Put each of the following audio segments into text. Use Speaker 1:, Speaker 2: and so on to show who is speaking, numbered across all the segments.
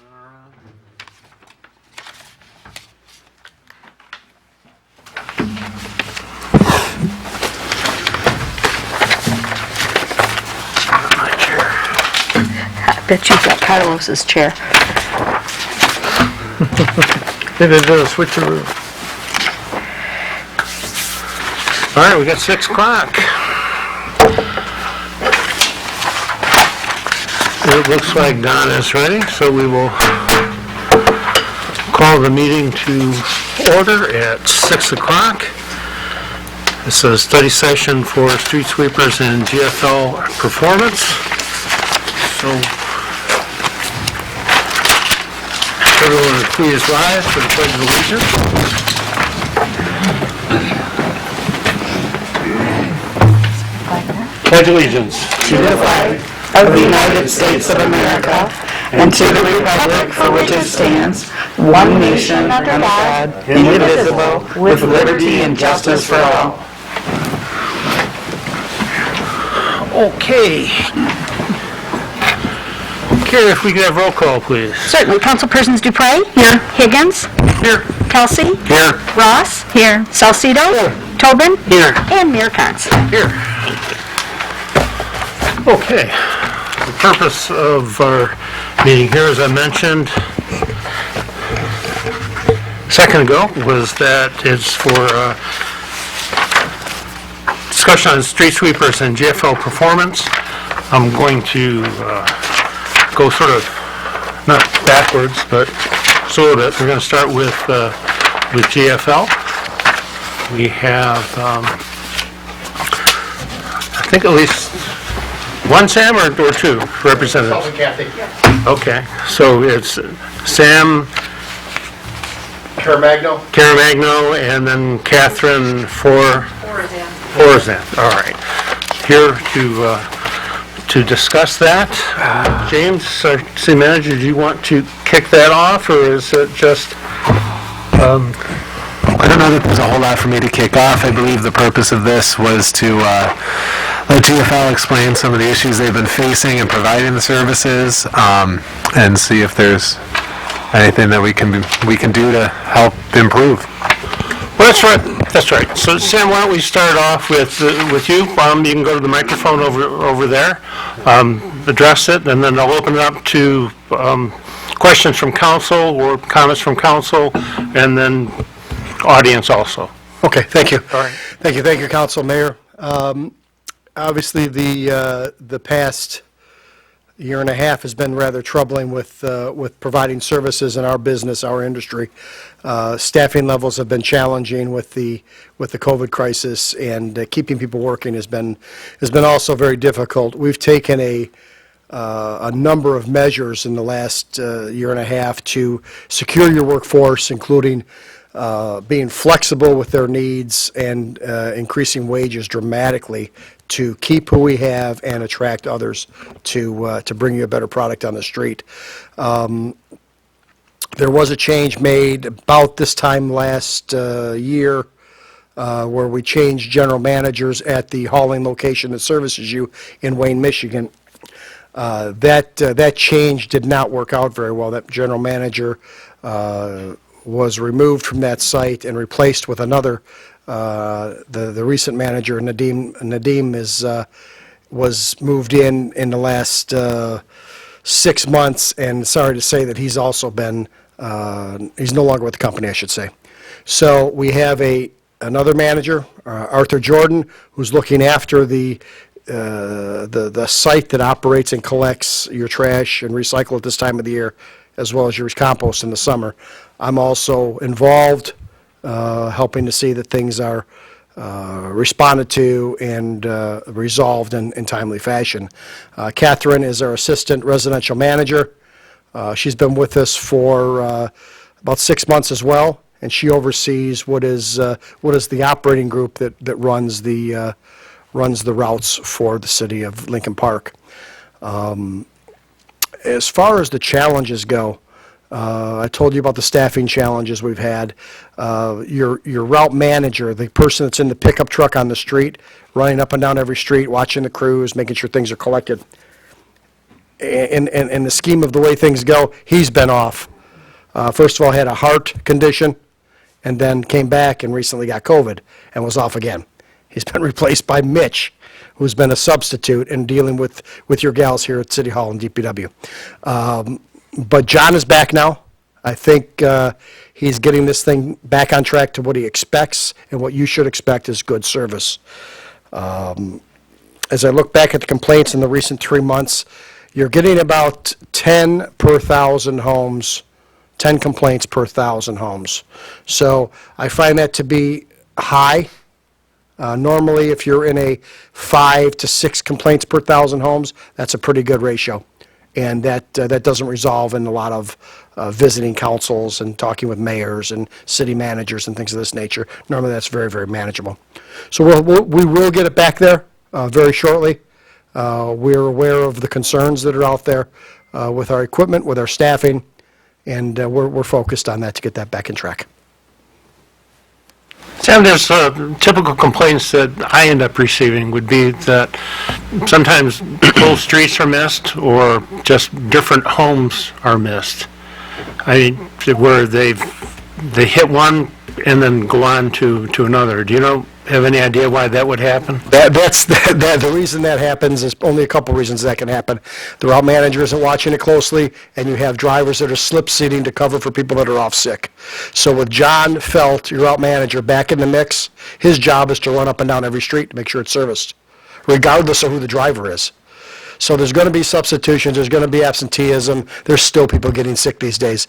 Speaker 1: I bet you've got Carlos's chair.
Speaker 2: Maybe they did a switcheroo. All right, we got 6 o'clock. It looks like Don is ready, so we will call the meeting to order at 6 o'clock. This is a study session for street sweepers and GFL performance. So, everyone would please rise for the Pledge of Allegiance. Pledge allegiance
Speaker 1: To the flag of the United States of America and to the republic for which it stands, one nation under God, indivisible, with liberty and justice for all.
Speaker 2: Okay. Carrie, if we could have roll call, please.
Speaker 1: Certainly. Councilpersons Dupre? Here. Higgins?
Speaker 2: Here.
Speaker 1: Kelsey?
Speaker 2: Here.
Speaker 1: Ross? Here. Salcido?
Speaker 2: Here.
Speaker 1: Tobin?
Speaker 2: Here.
Speaker 1: And Mayor Cox.
Speaker 2: Here. Okay. The purpose of our meeting here, as I mentioned a second ago, was that it's for discussion on street sweepers and GFL performance. I'm going to go sort of, not backwards, but just a little bit. We're going to start with GFL. We have, I think at least one Sam or 2 representatives? Okay, so it's Sam Caramagno and then Catherine Forzan. All right. Here to discuss that. James, our city manager, do you want to kick that off, or is it just...
Speaker 3: I don't know that there's a whole lot for me to kick off. I believe the purpose of this was to let GFL explain some of the issues they've been facing in providing the services, and see if there's anything that we can do to help improve.
Speaker 2: Well, that's right. That's right. So, Sam, why don't we start off with you? You can go to the microphone over there, address it, and then I'll open it up to questions from council or comments from council, and then audience also.
Speaker 4: Okay, thank you.
Speaker 2: All right.
Speaker 4: Thank you, Council Mayor. Obviously, the past year and a half has been rather troubling with providing services in our business, our industry. Staffing levels have been challenging with the COVID crisis, and keeping people working has been also very difficult. We've taken a number of measures in the last year and a half to secure your workforce, including being flexible with their needs and increasing wages dramatically to keep who we have and attract others to bring you a better product on the street. There was a change made about this time last year where we changed general managers at the hauling location that services you in Wayne, Michigan. That change did not work out very well. That general manager was removed from that site and replaced with another. The recent manager, Nadeem, was moved in the last 6 months, and sorry to say that he's also been, he's no longer with the company, I should say. So we have another manager, Arthur Jordan, who's looking after the site that operates and collects your trash and recycle at this time of the year, as well as your compost in the summer. I'm also involved, helping to see that things are responded to and resolved in timely fashion. Catherine is our assistant residential manager. She's been with us for about 6 months as well, and she oversees what is the operating group that runs the routes for the city of Lincoln Park. As far as the challenges go, I told you about the staffing challenges we've had. Your route manager, the person that's in the pickup truck on the street, running up and down every street, watching the crews, making sure things are collected, in the scheme of the way things go, he's been off. First of all, had a heart condition, and then came back and recently got COVID and was off again. He's been replaced by Mitch, who's been a substitute in dealing with your gals here at City Hall and DPW. But John is back now. I think he's getting this thing back on track to what he expects, and what you should expect is good service. As I look back at the complaints in the recent 3 months, you're getting about 10 per 1,000 homes, 10 complaints per 1,000 homes. So I find that to be high. Normally, if you're in a 5 to 6 complaints per 1,000 homes, that's a pretty good ratio. And that doesn't resolve in a lot of visiting councils and talking with mayors and city managers and things of this nature. Normally, that's very, very manageable. So we will get it back there very shortly. We're aware of the concerns that are out there with our equipment, with our staffing, and we're focused on that to get that back in track.
Speaker 2: Sam, there's typical complaints that I end up receiving would be that sometimes whole streets are missed or just different homes are missed. Where they hit one and then go on to another. Do you have any idea why that would happen?
Speaker 4: The reason that happens is only a couple reasons that can happen. The route manager isn't watching it closely, and you have drivers that are slip seating to cover for people that are off sick. So with John Felt, your route manager, back in the mix, his job is to run up and down every street to make sure it's serviced, regardless of who the driver is. So there's going to be substitutions, there's going to be absenteeism, there's still people getting sick these days.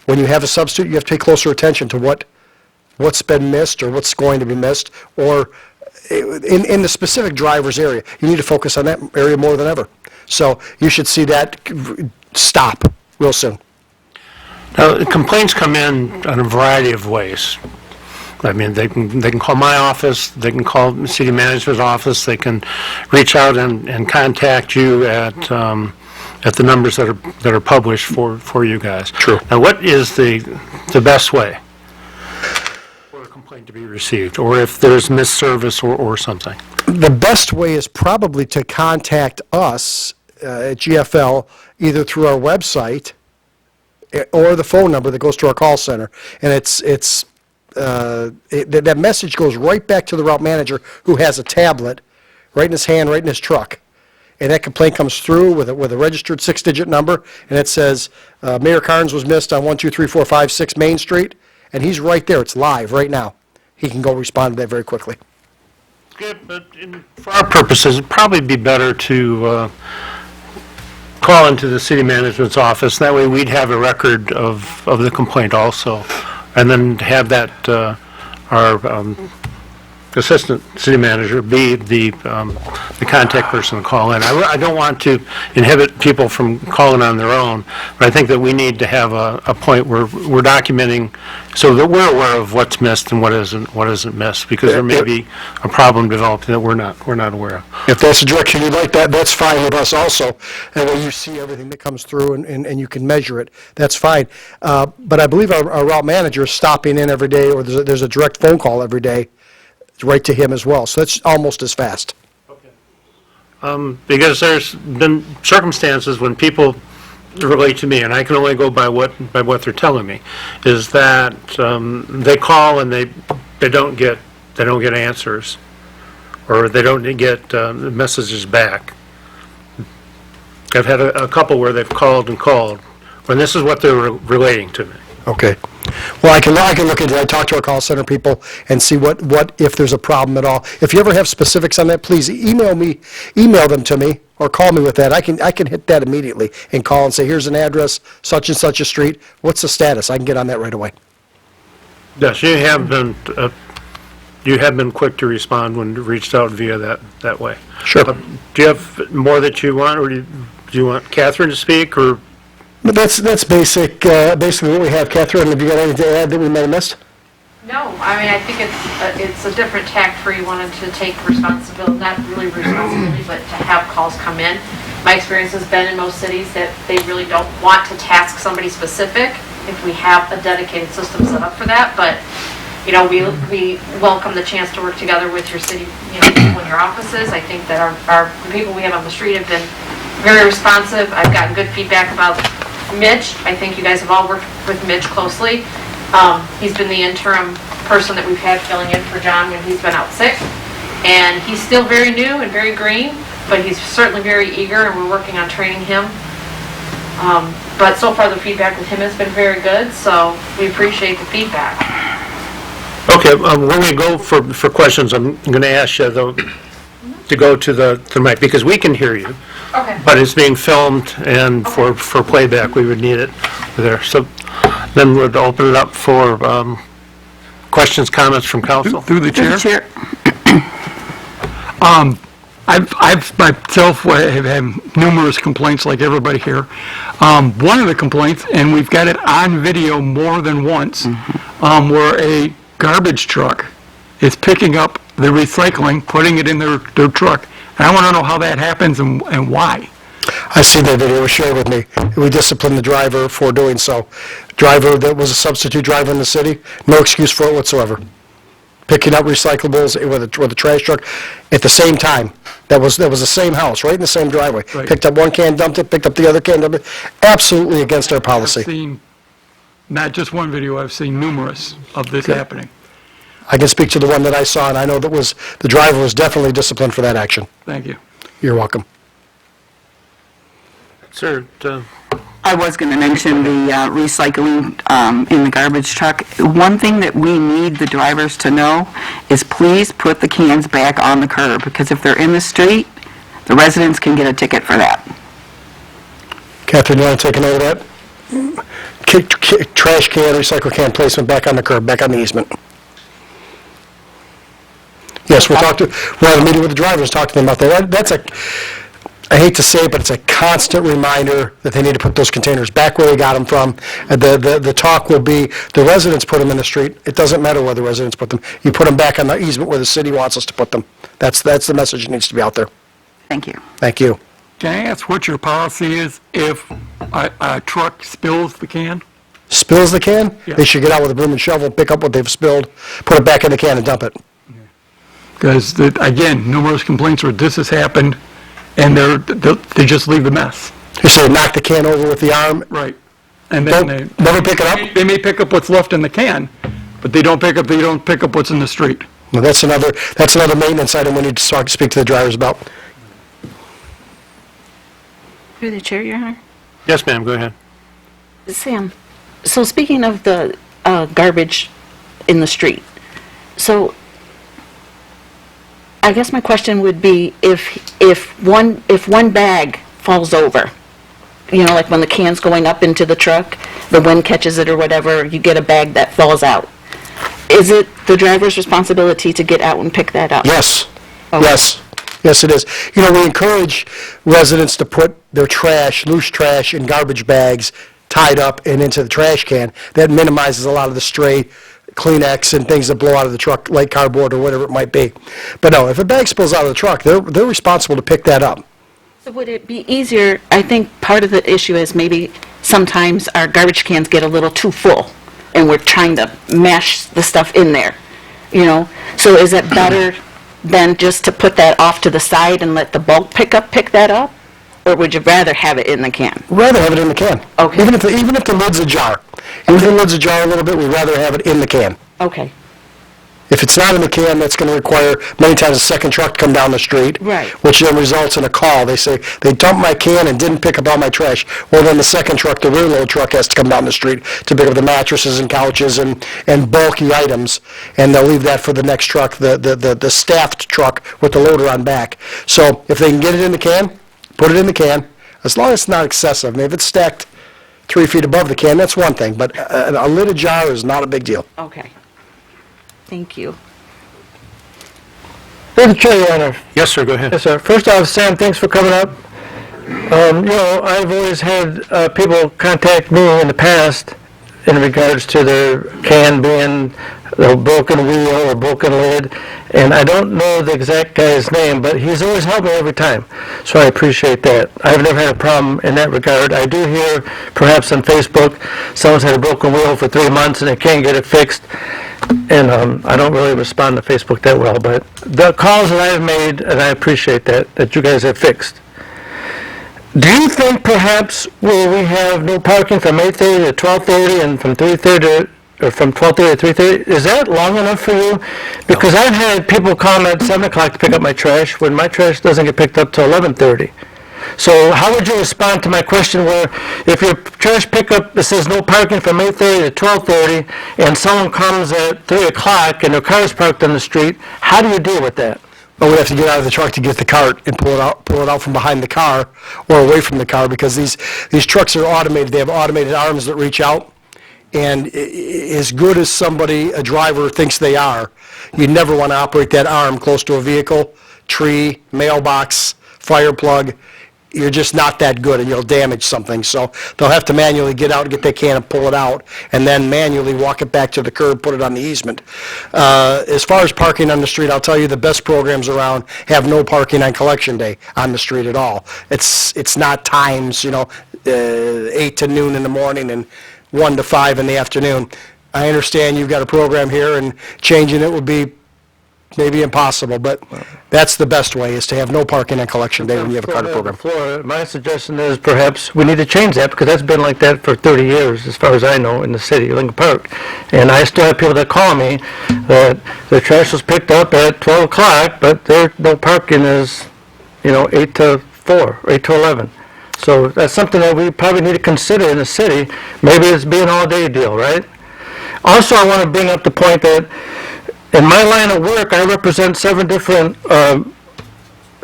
Speaker 4: When you have a substitute, you have to pay closer attention to what's been missed or what's going to be missed, or in the specific driver's area. You need to focus on that area more than ever. So you should see that stop real soon.
Speaker 2: Now, complaints come in a variety of ways. I mean, they can call my office, they can call the city manager's office, they can reach out and contact you at the numbers that are published for you guys.
Speaker 4: True.
Speaker 2: Now, what is the best way for a complaint to be received, or if there's missed service or something?
Speaker 4: The best way is probably to contact us at GFL, either through our website or the phone number that goes to our call center. And that message goes right back to the route manager, who has a tablet right in his hand, right in his truck. And that complaint comes through with a registered 6-digit number, and it says, Mayor Carnes was missed on 1, 2, 3, 4, 5, 6 Main Street, and he's right there. It's live right now. He can go respond to that very quickly.
Speaker 2: Good, but for our purposes, it'd probably be better to call into the city management's office. That way we'd have a record of the complaint also, and then have that our assistant city manager be the contact person to call in. I don't want to inhibit people from calling on their own, but I think that we need to have a point where we're documenting so that we're aware of what's missed and what isn't missed, because there may be a problem developing that we're not aware of.
Speaker 4: If that's the direction you'd like, that's fine with us also. And when you see everything that comes through and you can measure it, that's fine. But I believe our route manager is stopping in every day, or there's a direct phone call every day right to him as well. So that's almost as fast.
Speaker 2: Okay. Because there's been circumstances when people relate to me, and I can only go by what they're telling me, is that they call and they don't get answers, or they don't get messages back. I've had a couple where they've called and called, and this is what they're relating to me.
Speaker 4: Okay. Well, I can look into that, talk to our call center people, and see what if there's a problem at all. If you ever have specifics on that, please email them to me, or call me with that. I can hit that immediately and call and say, here's an address, such and such a street. What's the status? I can get on that right away.
Speaker 2: Yes, you have been quick to respond when reached out via that way.
Speaker 4: Sure.
Speaker 2: Do you have more that you want, or do you want Catherine to speak, or?
Speaker 4: But that's basically what we have. Catherine, have you got anything to add that we may have missed?
Speaker 5: No, I mean, I think it's a different tact for you wanting to take responsibility, not really responsibility, but to have calls come in. My experience has been in most cities that they really don't want to task somebody specific if we have a dedicated system set up for that. But, we welcome the chance to work together with your city, people in your offices. I think that our people we have on the street have been very responsive. I've gotten good feedback about Mitch. I think you guys have all worked with Mitch closely. He's been the interim person that we've had filling in for John when he's been out sick. And he's still very new and very green, but he's certainly very eager, and we're working on training him. But so far the feedback with him has been very good, so we appreciate the feedback.
Speaker 2: Okay, when we go for questions, I'm going to ask you though to go to the mic, because we can hear you,
Speaker 5: Okay.
Speaker 2: but it's being filmed, and for playback, we would need it there. So then we'd open it up for questions, comments from council.
Speaker 6: Through the chair.
Speaker 1: Chair.
Speaker 6: I've myself have had numerous complaints like everybody here. One of the complaints, and we've got it on video more than once, where a garbage truck is picking up the recycling, putting it in their truck. And I want to know how that happens and why.
Speaker 4: I see that video, it was shared with me. We disciplined the driver for doing so. Driver that was a substitute driver in the city, no excuse for it whatsoever. Picking up recyclables with a trash truck at the same time. That was the same house, right in the same driveway.
Speaker 6: Right.
Speaker 4: Picked up one can, dumped it, picked up the other can, dumped it. Absolutely against our
Speaker 6: I've
Speaker 4: policy.
Speaker 6: seen, not just one video, I've seen numerous of this happening.
Speaker 4: I can speak to the one that I saw, and I know the driver was definitely disciplined for that action.
Speaker 6: Thank you.
Speaker 4: You're welcome.
Speaker 2: Sir,
Speaker 1: I was going to mention the recycling in the garbage truck. One thing that we need the drivers to know is please put the cans back on the curb, because if they're in the street, the residents can get a ticket for that.
Speaker 4: Catherine, you want to take a note of that? Trash can, recycle can placement back on the curb, back on the easement. Yes, we'll have a meeting with the drivers, talk to them about that. That's I hate to say it, but it's a constant reminder that they need to put those containers back where they got them from. The talk will be, the residents put them in the street. It doesn't matter where the residents put them. You put them back on the easement where the city wants us to put them. That's the message that needs to be out there.
Speaker 1: Thank you.
Speaker 4: Thank you.
Speaker 6: Can I ask what your policy is if a truck spills the can?
Speaker 4: Spills the can?
Speaker 6: Yeah.
Speaker 4: They should get out with a broom and shovel, pick up what they've spilled, put it back in the can and dump it.
Speaker 6: Because, again, numerous complaints where this has happened, and they just leave the mess.
Speaker 4: You say knock the can over with the arm,
Speaker 6: Right. And then
Speaker 4: never pick it up?
Speaker 6: they may pick up what's left in the can, but they don't pick up what's in the street.
Speaker 4: Well, that's another maintenance item we need to speak to the drivers about.
Speaker 7: Through the chair, Your Honor.
Speaker 2: yes, ma'am, go ahead.
Speaker 7: Sam, so speaking of the garbage in the street, so I guess my question would be if one bag falls over, like when the can's going up into the truck, the wind catches it or whatever, you get a bag that falls out. Is it the driver's responsibility to get out and pick that up?
Speaker 4: Yes,
Speaker 7: Okay.
Speaker 4: yes, yes it is. We encourage residents to put their trash, loose trash, in garbage bags tied up and into the trash can. That minimizes a lot of the stray Kleenex and things that blow out of the truck, like cardboard or whatever it might be. But no, if a bag spills out of the truck, they're responsible to pick that up.
Speaker 7: So would it be easier, I think part of the issue is maybe sometimes our garbage cans get a little too full, and we're trying to mash the stuff in there, So is it better than just to put that off to the side and let the bulk pick that up? Or would you rather have it in the can?
Speaker 4: Rather have it in the can.
Speaker 7: Okay.
Speaker 4: Even if the lid's ajar. Even if the lid's ajar a little bit, we'd rather have it in the can.
Speaker 7: Okay,
Speaker 4: If it's not in the can, that's going to require many times a second truck to come down the street.
Speaker 7: Right.
Speaker 4: Which then results in a call. They say, they dumped my can and didn't pick up all my trash. Well, then the second truck, the rear load truck, has to come down the street to pick up the mattresses and couches and bulky items, and they'll leave that for the next truck, the staffed truck with the loader on back. So if they can get it in the can, put it in the can, as long as it's not excessive. I mean, if it's stacked 3 feet above the can, that's one thing, but a lid ajar is not a big deal.
Speaker 7: okay. Thank you.
Speaker 8: Through the chair, Your Honor.
Speaker 2: Yes, sir, go ahead.
Speaker 8: Yes, sir. First off, Sam, thanks for coming up. I've always had people contact me in the past in regards to their can being a broken wheel or broken lid, and I don't know the exact guy's name, but he's always helped me every time, so I appreciate that. I've never had a problem in that regard. I do hear, perhaps on Facebook, someone's had a broken wheel for 3 months and they can't get it fixed, and I don't really respond to Facebook that well, but the calls that I've made, and I appreciate that you guys have fixed. Do you think perhaps will we have no parking from 8:30 to 12:30 and from 3:30 or from 12:30 to 3:30? Is that long enough for you? Because I've had people come at 7 o'clock to pick up my trash when my trash doesn't get picked up till 11:30. So how would you respond to my question where if your trash pickup, it says no parking from 8:30 to 12:30 and someone comes at 3 o'clock and their car is parked on the street, how do you deal with that?
Speaker 4: Well, we have to get out of the truck to get the cart and pull it out from behind the car or away from the car because these trucks are automated. They have automated arms that reach out. And as good as a driver thinks they are, you never want to operate that arm close to a vehicle, tree, mailbox, fire plug. You're just not that good and you'll damage something. So they'll have to manually get out and get that can and pull it out and then manually walk it back to the curb, put it on the easement. As far as parking on the street, I'll tell you the best programs around have no parking on collection day on the street at all. It's not times, 8 to noon in the morning and 1 to 5 in the afternoon. I understand you've got a program here and changing it would be maybe impossible, but that's the best way, is to have no parking on collection day when you have a cart program.
Speaker 8: My suggestion is perhaps we need to change that because that's been like that for 30 years, as far as I know, in the city, Lincoln Park. And I still have people that call me that their trash was picked up at 12 o'clock, but their no parking is, 8 to 4, or 8 to 11. So that's something that we probably need to consider in the city. Maybe it's be an all-day deal, right? Also, I want to bring up the point that in my line of work, I represent 7 different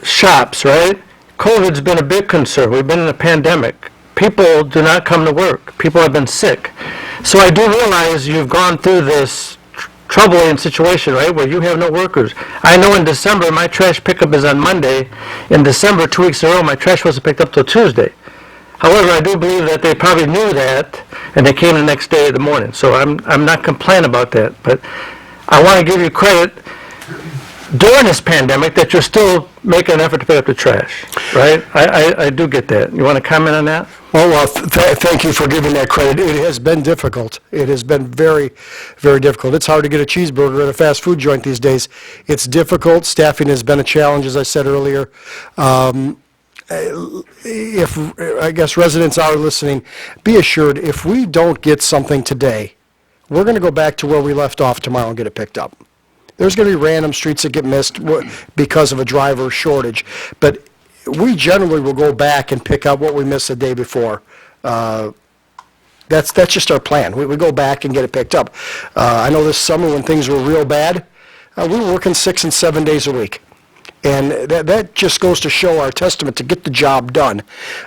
Speaker 8: shops, right? COVID's been a big concern. We've been in a pandemic. People do not come to work. People have been sick. So I do realize you've gone through this troubling situation, right, where you have no workers. I know in December, my trash pickup is on Monday. In December, 2 weeks in a row, my trash wasn't picked up till Tuesday. However, I do believe that they probably knew that, and they came the next day in the morning. So I'm not complaining about that, but I want to give you credit during this pandemic that you're still making an effort to pick up the trash, right? I do get that. You want to comment on that?
Speaker 4: Well, thank you for giving that credit. It has been difficult. It has been very, very difficult. It's hard to get a cheeseburger at a fast food joint these days. It's difficult. Staffing has been a challenge, as I said earlier. If, I guess, residents are listening, be assured, if we don't get something today, we're going to go back to where we left off tomorrow and get it picked up. There's going to be random streets that get missed because of a driver shortage, but we generally will go back and pick up what we missed the day before. That's just our plan. We go back and get it picked up. I know this summer when things were real bad, we were working 6 and 7 days a week. And that just goes to show our testament to get the job done.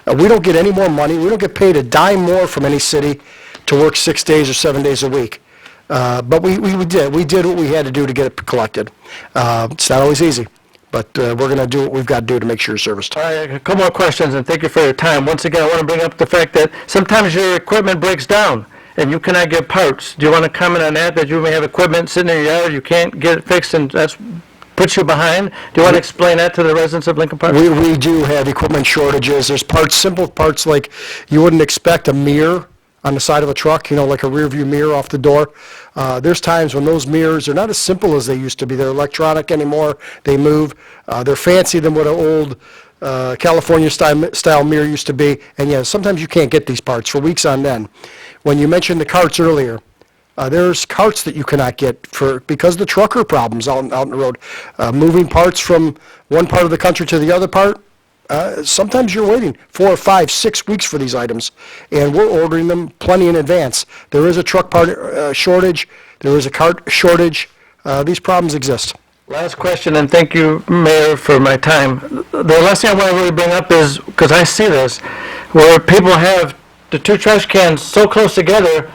Speaker 4: We don't get any more money. We don't get paid a dime more from any city to work 6 days or 7 days a week. But we did. We did what we had to do to get it collected. It's not always easy, but we're going to do what we've got to do to make sure you're serviced.
Speaker 8: All right, a couple more questions, and thank you for your time. Once again, I want to bring up the fact that sometimes your equipment breaks down and you cannot get parts. Do you want to comment on that you may have equipment sitting in your yard, you can't get it fixed, and that's puts you behind? Do you want to explain that to the residents of Lincoln Park?
Speaker 4: We do have equipment shortages. There's parts, simple parts like you wouldn't expect a mirror on the side of a truck, like a rear view mirror off the door. There's times when those mirrors are not as simple as they used to be. They're electronic anymore. They move. They're fancier than what an old California style mirror used to be. And yeah, sometimes you can't get these parts for weeks on end. When you mentioned the carts earlier, there's carts that you cannot get because of the trucker problems out in the road. Moving parts from one part of the country to the other part, sometimes you're waiting 4, 5, 6 weeks for these items, and we're ordering them plenty in advance. There is a truck part shortage. There is a cart shortage. These problems exist.
Speaker 8: Last question, and thank you, Mayor, for my time. The last thing I want to really bring up is, because I see this, where people have the 2 trash cans so close together.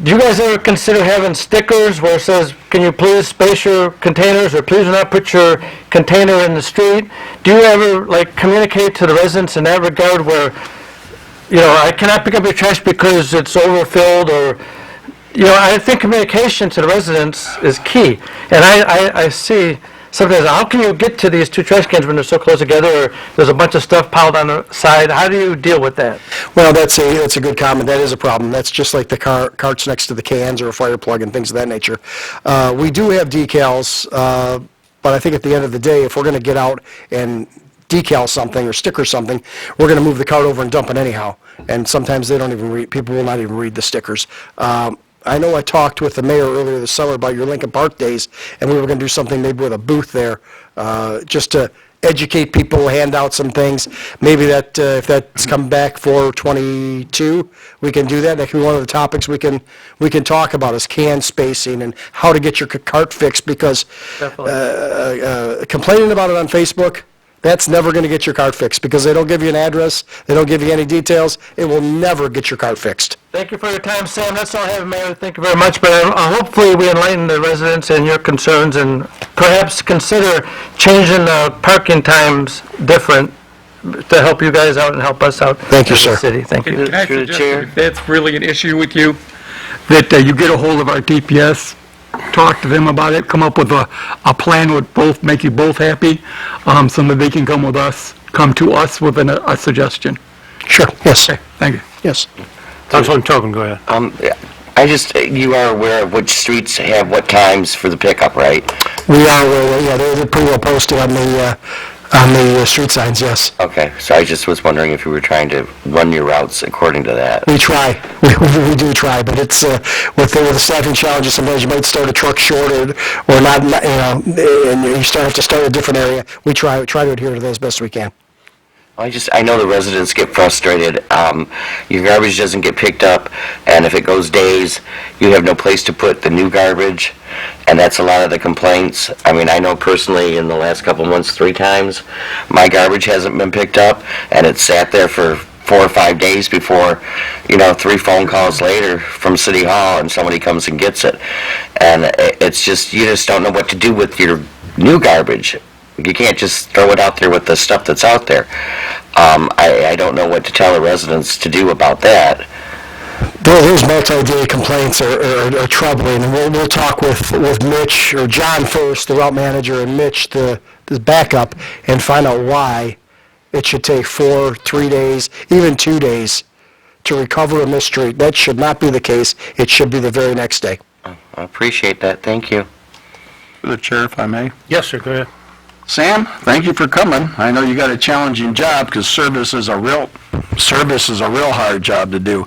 Speaker 8: Do you guys ever consider having stickers where it says, can you please space your containers, or please do not put your container in the street? Do you ever communicate to the residents in that regard where, I cannot pick up your trash because it's overfilled, or, I think communication to the residents is key. And I see sometimes, how can you get to these 2 trash cans when they're so close together, or there's a bunch of stuff piled on the side? How do you deal with that?
Speaker 4: Well, that's a good comment. That is a problem. That's just like the carts next to the cans or a fire plug and things of that nature. We do have decals, but I think at the end of the day, if we're going to get out and decal something or sticker something, we're going to move the cart over and dump it anyhow. And sometimes they don't even read, people will not even read the stickers. I know I talked with the mayor earlier this summer about your Lincoln Park days, and we were going to do something maybe with a booth there, just to educate people, hand out some things. Maybe that, if that's come back for 22, we can do that. That can be one of the topics we can talk about, is can spacing and how to get your cart fixed, because complaining about it on Facebook, that's never going to get your cart fixed, because they don't give you an address, they don't give you any details. It will never get your cart fixed.
Speaker 8: Thank you for your time, Sam. That's all I have, Mayor. Thank you very much. But hopefully we enlighten the residents and your concerns, and perhaps consider changing the parking times different to help you guys out and help us out.
Speaker 4: Thank you,
Speaker 8: as a
Speaker 4: sir.
Speaker 8: city. Thank you.
Speaker 6: Can I suggest that if that's really an issue with you, that you get a hold of our DPS, talk to them about it, come up with a plan would both make you both happy, so that they can come to us with a suggestion.
Speaker 4: Sure, yes,
Speaker 6: Thank you.
Speaker 4: yes.
Speaker 2: Councilman Tobin, go ahead.
Speaker 9: You are aware of which streets have what times for the pickup, right?
Speaker 4: We are, yeah, they're pretty well posted on the street signs, yes.
Speaker 9: Okay, so I just was wondering if you were trying to run your routes according to that.
Speaker 4: We try. We do try, but it's, with the staffing challenges, sometimes you might start a truck short or not, and you have to start a different area. We try to adhere to that as best we can.
Speaker 9: I know the residents get frustrated. Your garbage doesn't get picked up, and if it goes days, you have no place to put the new garbage, and that's a lot of the complaints. I mean, I know personally in the last couple months, 3 times, my garbage hasn't been picked up, and it sat there for 4 or 5 days before, 3 phone calls later from City Hall, and somebody comes and gets it. And it's just, you just don't know what to do with your new garbage. You can't just throw it out there with the stuff that's out there. I don't know what to tell the residents to do about that.
Speaker 4: Those multi-day complaints are troubling, and we'll talk with Mitch, or John first, the route manager, and Mitch, the backup, and find out why it should take 4, 3 days, even 2 days to recover a missed street. That should not be the case. It should be the very next day.
Speaker 9: I appreciate that. Thank you.
Speaker 10: Through the chair, if I may.
Speaker 2: Yes, sir, go ahead.
Speaker 10: Sam, thank you for coming. I know you got a challenging job, because service is a real hard job to do.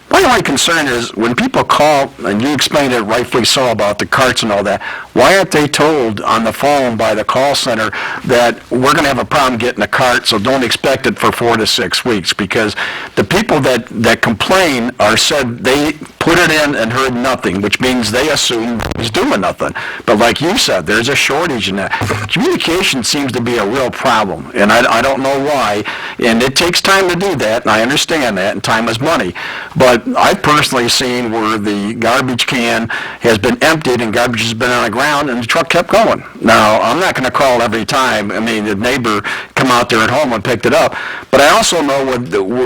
Speaker 10: My only concern is when people call, and you explained it rightfully so about the carts and all that, why aren't they told on the phone by the call center that we're going to have a problem getting a cart, so don't expect it for 4 to 6 weeks? Because the people that complain are said they put it in and heard nothing, which means they assume he's doing nothing. But like you said, there's a shortage in that. Communication seems to be a real problem, and I don't know why. And it takes time to do that, and I understand that, and time is money. But I've personally seen where the garbage can has been emptied and garbage has been on the ground, and the truck kept going. Now, I'm not going to call every time. I mean, the neighbor come out there at home and picked it up. But I also know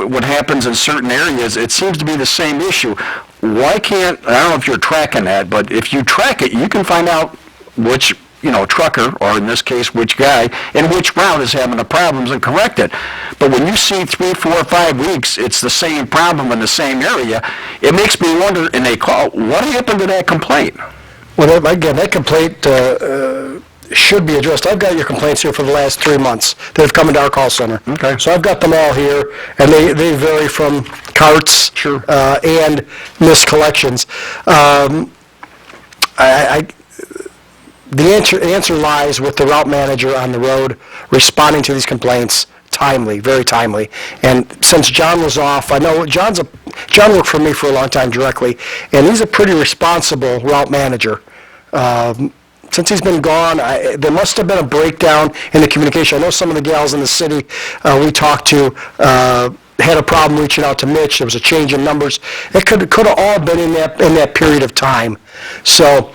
Speaker 10: what happens in certain areas. It seems to be the same issue. Why can't, I don't know if you're tracking that, but if you track it, you can find out which trucker, or in this case, which guy, and which route is having the problems and correct it. But when you see 3, 4, 5 weeks, it's the same problem in the same area, it makes me wonder, and they call, what happened to that complaint?
Speaker 4: Well, again, that complaint should be addressed. I've got your complaints here for the last 3 months that have come into our call center.
Speaker 10: Okay.
Speaker 4: So I've got them all here, and they vary from carts and missed collections. The answer lies with the route manager on the road responding to these complaints timely, very timely. And since John was off, I know John worked for me for a long time directly, and he's a pretty responsible route manager. Since he's been gone, there must have been a breakdown in the communication. I know some of the gals in the city we talked to had a problem reaching out to Mitch. There was a change in numbers. It could have all been in that period of time. So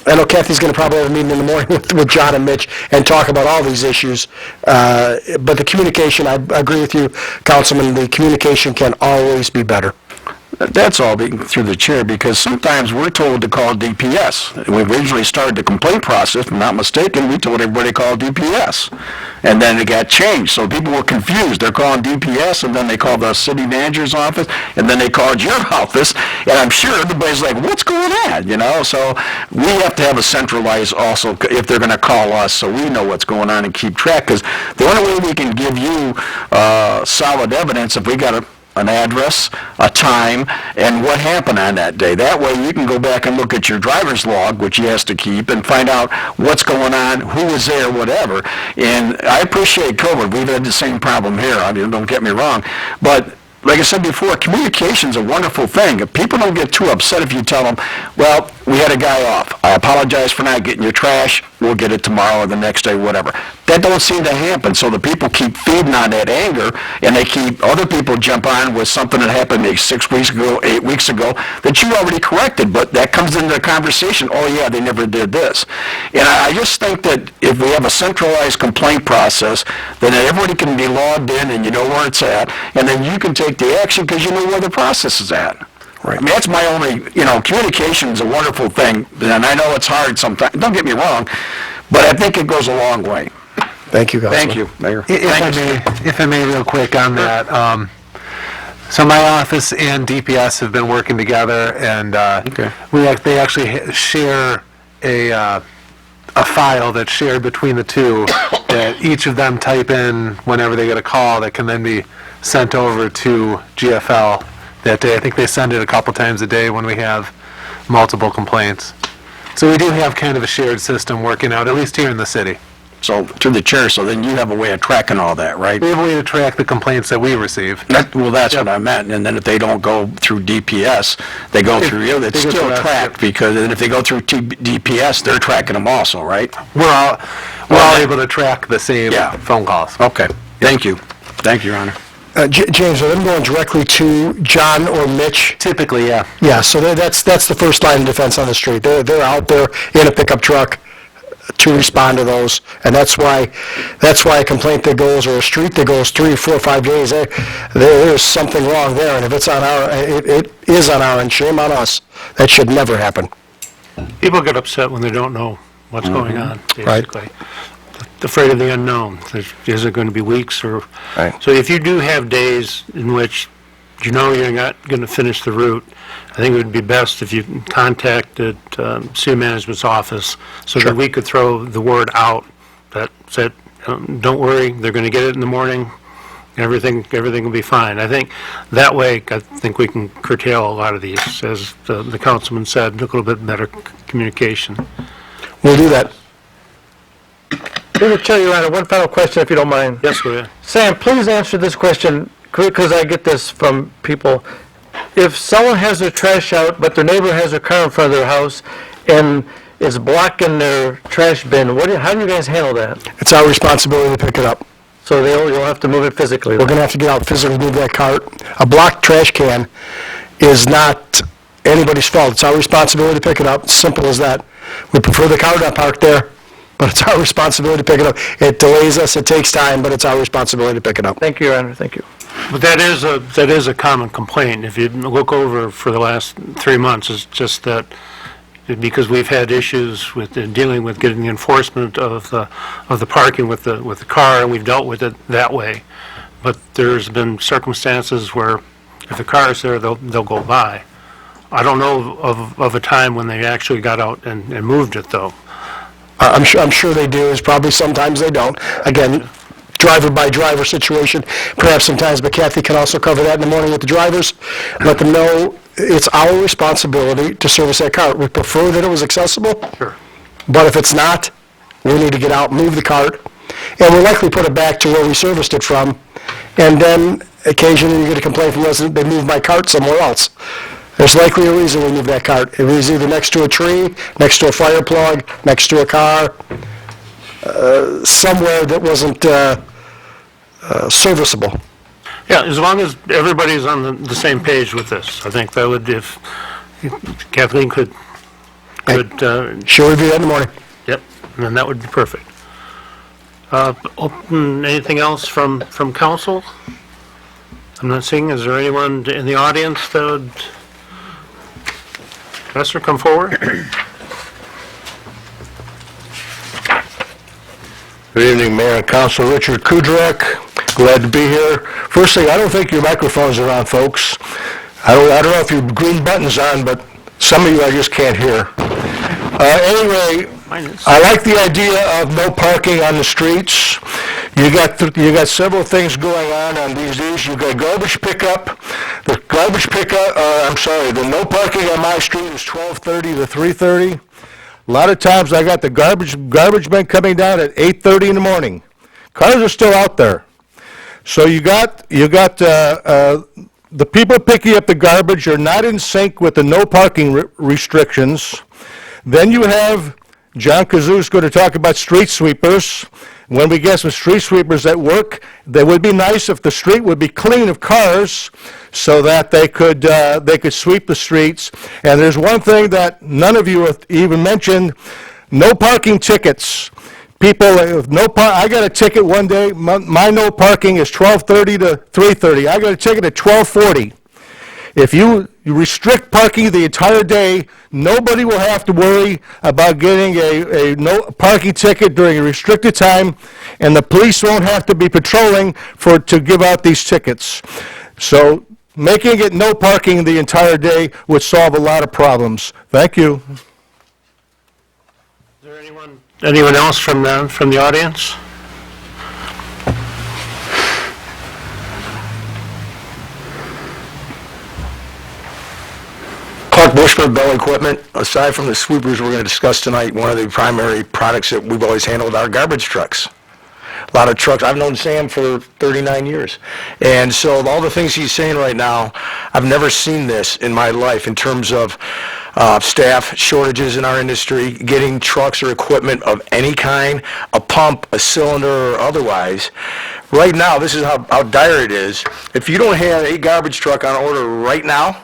Speaker 4: I know Kathy's going to probably have a meeting in the morning with John and Mitch and talk about all these issues. But the communication, I agree with you, Councilman, the communication can always be better.
Speaker 10: That's all through the chair, because sometimes we're told to call DPS. We originally started the complaint process, if I'm not mistaken, we told everybody to call DPS. And then it got changed, so people were confused. They're calling DPS, and then they called the city manager's office, and then they called your office, and I'm sure everybody's like, what's going on, you know? So we have to have a centralized also, if they're gonna call us, so we know what's going on and keep track, because the only way we can give you solid evidence if we got an address, a time, and what happened on that day. That way you can go back and look at your driver's log, which he has to keep, and find out what's going on, who was there, whatever. And I appreciate COVID. We've had the same problem here. I mean, don't get me wrong. But like I said before, communication's a wonderful thing. People don't get too upset if you tell them, well, we had a guy off. I apologize for not getting your trash. We'll get it tomorrow or the next day, whatever. That don't seem to happen, so the people keep feeding on that anger, and they keep, other people jump on with something that happened maybe 6 weeks ago, 8 weeks ago, that you already corrected, but that comes into the conversation, oh yeah, they never did this. And I just think that if we have a centralized complaint process, then everybody can be logged in and you know where it's at, and then you can take the action because you know where the process is at. Right. I mean, that's my only, communication is a wonderful thing, and I know it's hard sometimes, don't get me wrong, but I think it goes a long way.
Speaker 4: Thank you, Councilman.
Speaker 10: Thank you, Mayor.
Speaker 3: If I may, real quick on that. So my office and DPS have been working together, and they actually share a file that's shared between the two that each of them type in whenever they get a call that can then be sent over to GFL that day. I think they send it a couple times a day when we have multiple complaints. So we do have kind of a shared system working out, at least here in the city.
Speaker 10: So, through the chair, so then you have a way of tracking all that, right?
Speaker 3: We have a way to track the complaints that we receive.
Speaker 10: That's what I meant, and then if they don't go through DPS, they go through you, it's
Speaker 3: They go
Speaker 10: still
Speaker 3: through us,
Speaker 10: tracked, because then if they go through DPS, they're tracking them also, right?
Speaker 3: We're all able to track the same phone calls.
Speaker 10: Okay, thank you. Thank you, Your Honor.
Speaker 4: James, are them going directly to John or Mitch?
Speaker 3: Typically, yeah.
Speaker 4: Yeah, so that's the first line of defense on the street. They're out there in a pickup truck to respond to those, and that's why a complaint that goes, or a street that goes 3, 4, 5 days, there's something wrong there, and if it's on it is on our end, shame on us. That should never happen.
Speaker 2: People get upset when they don't know what's going on, basically. Afraid of the unknown. Is it going to be weeks or...
Speaker 10: Right.
Speaker 2: So if you do have days in which you know you're not going to finish the route, I think it would be best if you contacted city management's office so that we could throw the word out that said, don't worry, they're going to get it in the morning, everything will be fine. I think that way, I think we can curtail a lot of these, as the councilman said, a little bit better communication.
Speaker 4: We'll do that.
Speaker 8: Through the chair, Your Honor, one final question, if you don't mind.
Speaker 2: Yes, go ahead.
Speaker 8: Sam, please answer this question, because I get this from people. If someone has their trash out, but their neighbor has their car in front of their house, and is blocking their trash bin, how do you guys handle that?
Speaker 4: It's our responsibility to pick it up.
Speaker 8: So you'll have to move it physically?
Speaker 4: We're going to have to get out physically, move that cart. A blocked trash can is not anybody's fault. It's our responsibility to pick it up, simple as that. We prefer the car not parked there, but it's our responsibility to pick it up. It delays us, it takes time, but it's our responsibility to pick it up.
Speaker 8: Thank you, Your Honor, thank you.
Speaker 2: But that is a common complaint. If you look over for the last 3 months, it's just that because we've had issues with dealing with getting the enforcement of the parking with the car, and we've dealt with it that way. But there's been circumstances where if the car is there, they'll go by. I don't know of a time when they actually got out and moved it, though.
Speaker 4: I'm sure they do. It's probably sometimes they don't. Again, driver-by-driver situation, perhaps sometimes, but Kathy can also cover that in the morning with the drivers. Let them know it's our responsibility to service that cart. We prefer that it was accessible.
Speaker 2: Sure.
Speaker 4: But if it's not, we need to get out, move the cart, and we'll likely put it back to where we serviced it from. And then occasionally you get a complaint from a resident, they moved my cart somewhere else. There's likely a reason we moved that cart. It was either next to a tree, next to a fire plug, next to a car, somewhere that wasn't serviceable.
Speaker 2: Yeah, as long as everybody's on the same page with this, I think that would, if Kathleen could,
Speaker 4: She'll review that in the morning.
Speaker 2: yep, and then that would be perfect. Anything else from council? I'm not seeing, is there anyone in the audience that would, Professor, come forward?
Speaker 11: Good evening, Mayor and Council. Richard Kudrak, glad to be here. Firstly, I don't think your microphones are on, folks. I don't know if your green button's on, but some of you I just can't hear. Anyway, I like the idea of no parking on the streets. You got several things going on these days. You got garbage pickup. The no parking on my street is 12:30 to 3:30. A lot of times I got the garbage men coming down at 8:30 in the morning. Cars are still out there. So you got the people picking up the garbage are not in sync with the no parking restrictions. Then you have John Kazoo's going to talk about street sweepers. When we get some street sweepers at work, it would be nice if the street would be clean of cars so that they could sweep the streets. And there's one thing that none of you have even mentioned, no parking tickets. People, I got a ticket one day, my no parking is 12:30 to 3:30. I got a ticket at 12:40. If you restrict parking the entire day, nobody will have to worry about getting a no parking ticket during a restricted time, and the police won't have to be patrolling to give out these tickets. So making it no parking the entire day would solve a lot of problems. Thank you.
Speaker 2: Is there anyone else from the audience?
Speaker 11: Clark Bushman, Bell Equipment. Aside from the sweepers we're going to discuss tonight, one of the primary products that we've always handled are garbage trucks. A lot of trucks. I've known Sam for 39 years. And so all the things he's saying right now, I've never seen this in my life in terms of staff shortages in our industry, getting trucks or equipment of any kind, a pump, a cylinder, or otherwise. Right now, this is how dire it is. If you don't have a garbage truck on order right now,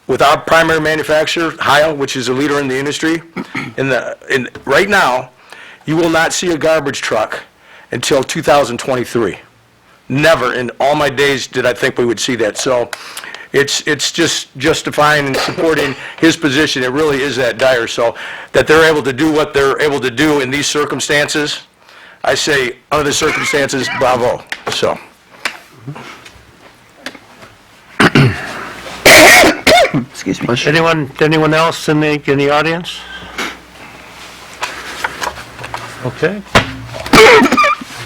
Speaker 11: with our primary manufacturer, Heil, which is a leader in the industry, right now, you will not see a garbage truck until 2023. Never in all my days did I think we would see that. So it's just justifying and supporting his position. It really is that dire. So that they're able to do what they're able to do in these circumstances, I say, under the circumstances, bravo. So.
Speaker 10: Excuse me.
Speaker 2: Anyone else in the audience? Okay.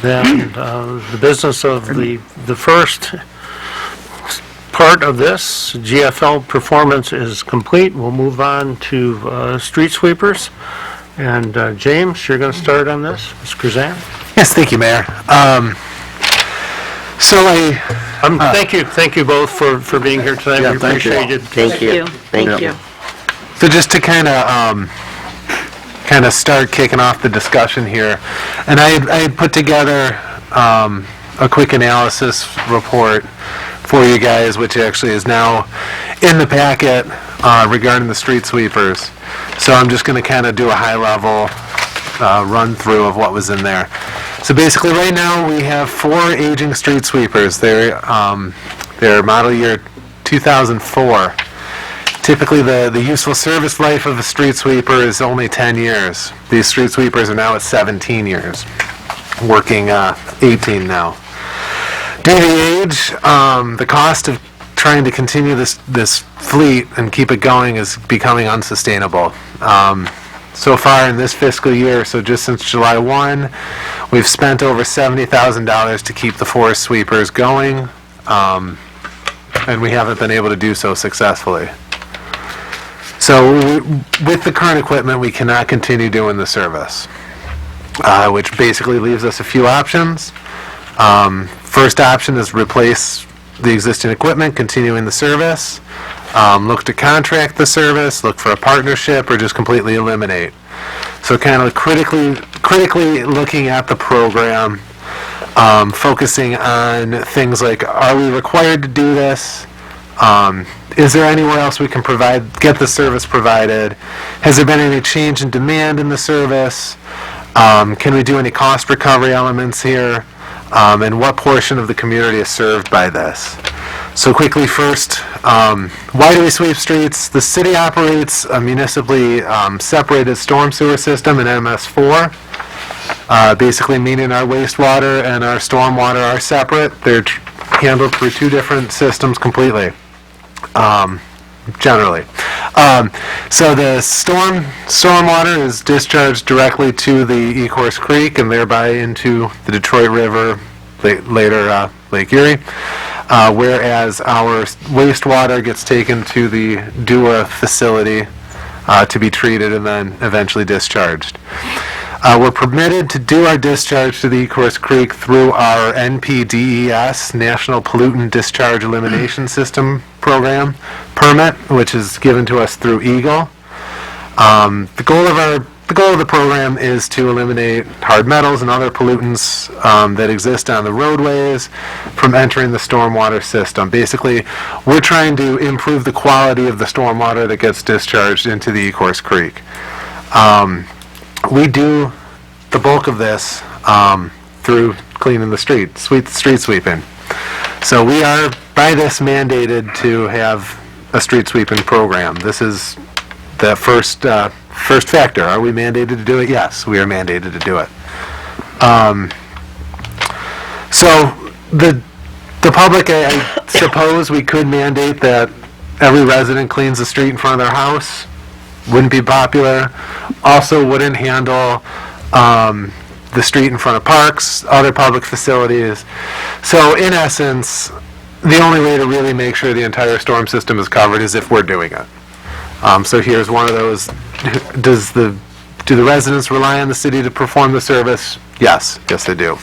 Speaker 2: Then the business of the first part of this, GFL performance, is complete. We'll move on to street sweepers. And James, you're going to start on this. Mr. Krzan?
Speaker 3: Yes, thank you, Mayor.
Speaker 2: Thank you both for being here tonight.
Speaker 10: Yeah,
Speaker 2: We
Speaker 10: thank you.
Speaker 2: appreciate it.
Speaker 9: Thank you.
Speaker 7: Thank you.
Speaker 3: So just to kind of start kicking off the discussion here, and I had put together a quick analysis report for you guys, which actually is now in the packet regarding the street sweepers. So I'm just going to kind of do a high-level run through of what was in there. So basically, right now we have 4 aging street sweepers. They're model year 2004. Typically, the useful service life of a street sweeper is only 10 years. These street sweepers are now at 17 years, working 18 now. Due to the age, the cost of trying to continue this fleet and keep it going is becoming unsustainable. So far in this fiscal year, so just since July 1, we've spent over $70,000 to keep the forest sweepers going, and we haven't been able to do so successfully. So with the current equipment, we cannot continue doing the service, which basically leaves us a few options. First option is replace the existing equipment, continuing the service. Look to contract the service, look for a partnership, or just completely eliminate. So kind of critically looking at the program, focusing on things like, are we required to do this? Is there anywhere else we can get the service provided? Has there been any change in demand in the service? Can we do any cost recovery elements here? and what portion of the community is served by this. So quickly first, why do we sweep streets? The city operates a municipally separated storm sewer system in MS4, basically meaning our wastewater and our stormwater are separate. They're handled through two different systems completely, generally. So the stormwater is discharged directly to the Ecorse Creek and thereby into the Detroit River, later Lake Erie. Whereas our wastewater gets taken to the DUA facility to be treated and then eventually discharged. We're permitted to do our discharge to the Ecorse Creek through our NPDES, National Pollutant Discharge Elimination System Program permit, which is given to us through EGLE. The goal of the program is to eliminate hard metals and other pollutants that exist on the roadways from entering the stormwater system. Basically, we're trying to improve the quality of the stormwater that gets discharged into the Ecorse Creek. We do the bulk of this through cleaning the street sweeping. So we are, by this, mandated to have a street sweeping program. This is the first factor. Are we mandated to do it? Yes, we are mandated to do it. So the public, I suppose we could mandate that every resident cleans the street in front of their house. Wouldn't be popular. Also wouldn't handle the street in front of parks, other public facilities. So in essence, the only way to really make sure the entire storm system is covered is if we're doing it. So here's one of those. Do the residents rely on the city to perform the service? Yes, they do.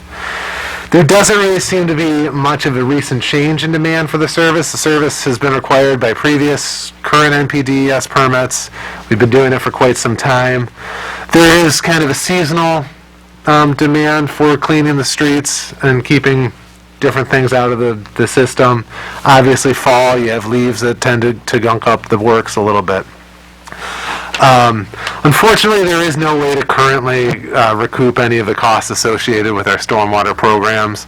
Speaker 3: There doesn't really seem to be much of a recent change in demand for the service. The service has been required by previous current NPDES permits. We've been doing it for quite some time. There is kind of a seasonal demand for cleaning the streets and keeping different things out of the system. Obviously, fall, you have leaves that tend to gunk up the works a little bit. Unfortunately, there is no way to currently recoup any of the costs associated with our stormwater programs.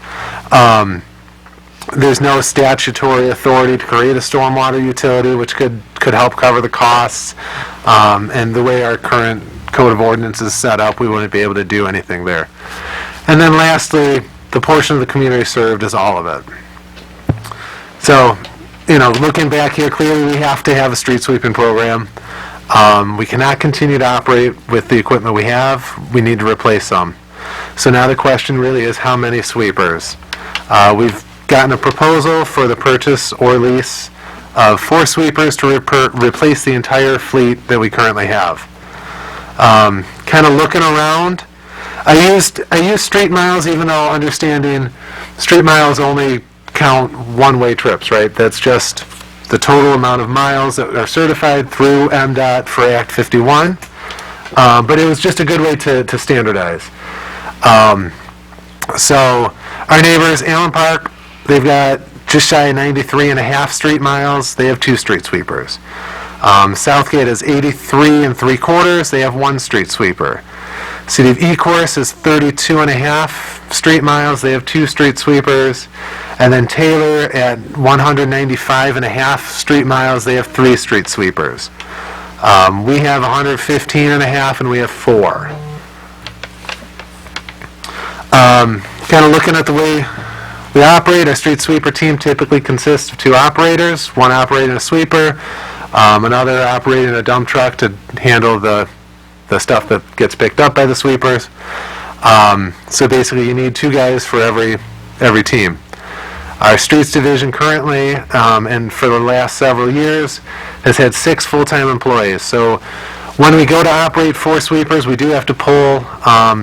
Speaker 3: There's no statutory authority to create a stormwater utility, which could help cover the costs. And the way our current code of ordinance is set up, we wouldn't be able to do anything there. And then lastly, the portion of the community served is all of it. So, looking back here, clearly we have to have a street sweeping program. We cannot continue to operate with the equipment we have. We need to replace some. So now the question really is how many sweepers? We've gotten a proposal for the purchase or lease of 4 sweepers to replace the entire fleet that we currently have. Kind of looking around, I used street miles, even though understanding street miles only count one-way trips, right? That's just the total amount of miles that are certified through MDOT for Act 51. But it was just a good way to standardize. So our neighbors, Allen Park, they've got just shy of 93 and a half street miles. They have 2 street sweepers. Southgate is 83 3/4. They have 1 street sweeper. City of Ecorse is 32 and a half street miles. They have 2 street sweepers. And then Taylor at 195 and a half street miles. They have 3 street sweepers. We have 115 and a half and we have 4. Kind of looking at the way we operate, our street sweeper team typically consists of 2 operators, 1 operating a sweeper, another operating a dump truck to handle the stuff that gets picked up by the sweepers. So basically you need 2 guys for every team. Our streets division currently, and for the last several years, has had 6 full-time employees. So when we go to operate 4 sweepers, we do have to pull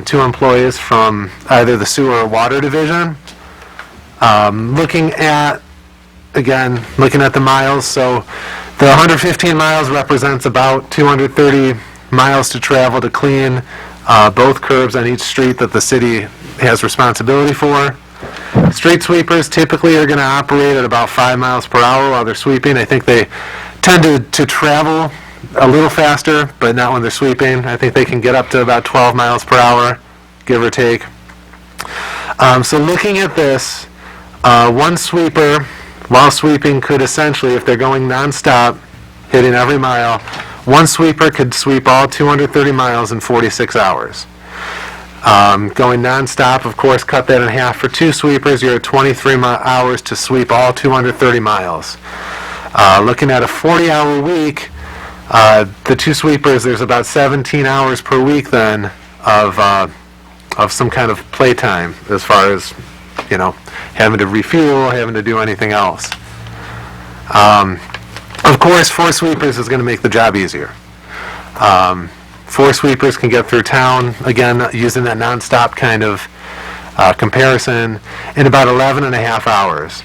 Speaker 3: 2 employees from either the sewer or water division. Looking at the miles, so the 115 miles represents about 230 miles to travel to clean both curbs on each street that the city has responsibility for. Street sweepers typically are going to operate at about 5 miles per hour while they're sweeping. I think they tend to travel a little faster, but not when they're sweeping. I think they can get up to about 12 miles per hour, give or take. So looking at this, one sweeper, while sweeping, could essentially, if they're going nonstop, hitting every mile, one sweeper could sweep all 230 miles in 46 hours. Going nonstop, of course, cut that in half for two sweepers, you're at 23 hours to sweep all 230 miles. Looking at a 40-hour week, the two sweepers, there's about 17 hours per week then of some kind of playtime as far as, having to refuel, having to do anything else. Of course, four sweepers is going to make the job easier. Four sweepers can get through town, again, using that nonstop kind of comparison, in about 11 and a half hours.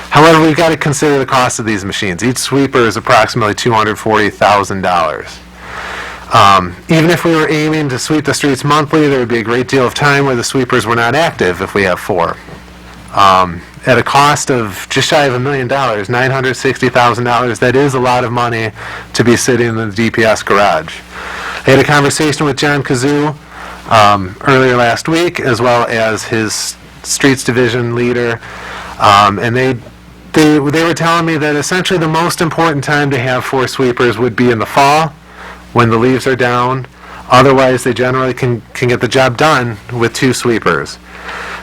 Speaker 3: However, we've got to consider the cost of these machines. Each sweeper is approximately $240,000. Even if we were aiming to sweep the streets monthly, there would be a great deal of time where the sweepers were not active if we have four. At a cost of just shy of $1 million, $960,000, that is a lot of money to be sitting in the DPS garage. I had a conversation with John Kazoo earlier last week, as well as his streets division leader, and they were telling me that essentially the most important time to have four sweepers would be in the fall, when the leaves are down. Otherwise, they generally can get the job done with two sweepers.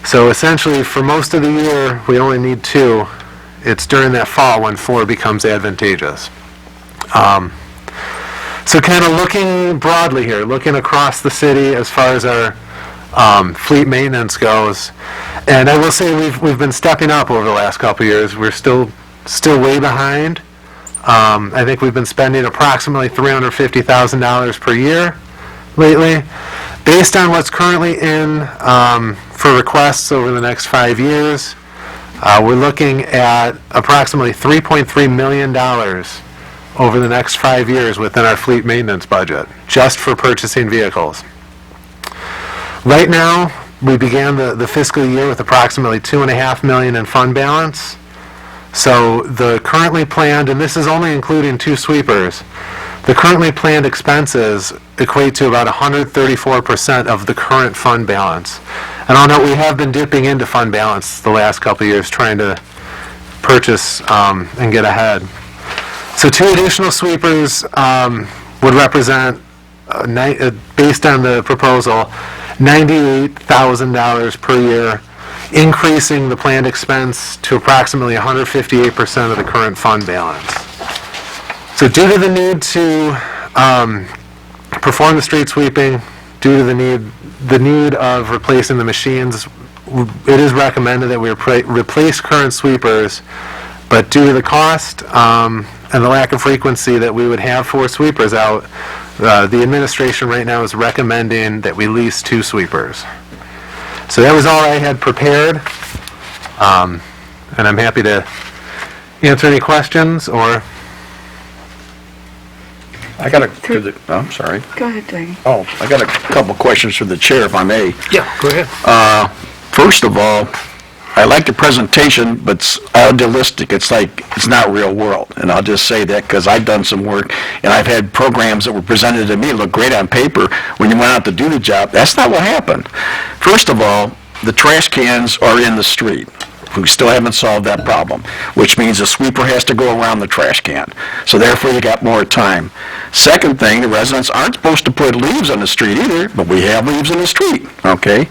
Speaker 3: So essentially, for most of the year, we only need two. It's during that fall when four becomes advantageous. So kind of looking broadly here, looking across the city as far as our fleet maintenance goes, and I will say we've been stepping up over the last couple of years. We're still way behind. I think we've been spending approximately $350,000 per year lately. Based on what's currently in for requests over the next 5 years, we're looking at approximately $3.3 million over the next 5 years within our fleet maintenance budget, just for purchasing vehicles. Right now, we began the fiscal year with approximately $2.5 million in fund balance. So the currently planned, and this is only including two sweepers, the currently planned expenses equate to about 134% of the current fund balance. And I'll note we have been dipping into fund balance the last couple of years trying to purchase and get ahead. So two additional sweepers would represent, based on the proposal, $98,000 per year, increasing the planned expense to approximately 158% of the current fund balance. So due to the need to perform the street sweeping, due to the need of replacing the machines, it is recommended that we replace current sweepers, but due to the cost and the lack of frequency that we would have four sweepers out, the administration right now is recommending that we lease two sweepers. So that was all I had prepared, and I'm happy to answer any questions or...
Speaker 10: I'm sorry.
Speaker 7: Go ahead, Dwayne.
Speaker 10: Oh, I got a couple questions for the chair, if I may.
Speaker 2: Yeah, go ahead.
Speaker 10: First of all, I like the presentation, but it's idealistic. It's like, it's not real world. And I'll just say that because I've done some work, and I've had programs that were presented to me look great on paper. When you went out to do the job, that's not what happened. First of all, the trash cans are in the street. We still haven't solved that problem, which means the sweeper has to go around the trash can. So therefore, you got more time. Second thing, the residents aren't supposed to put leaves on the street either, but we have leaves in the street, okay?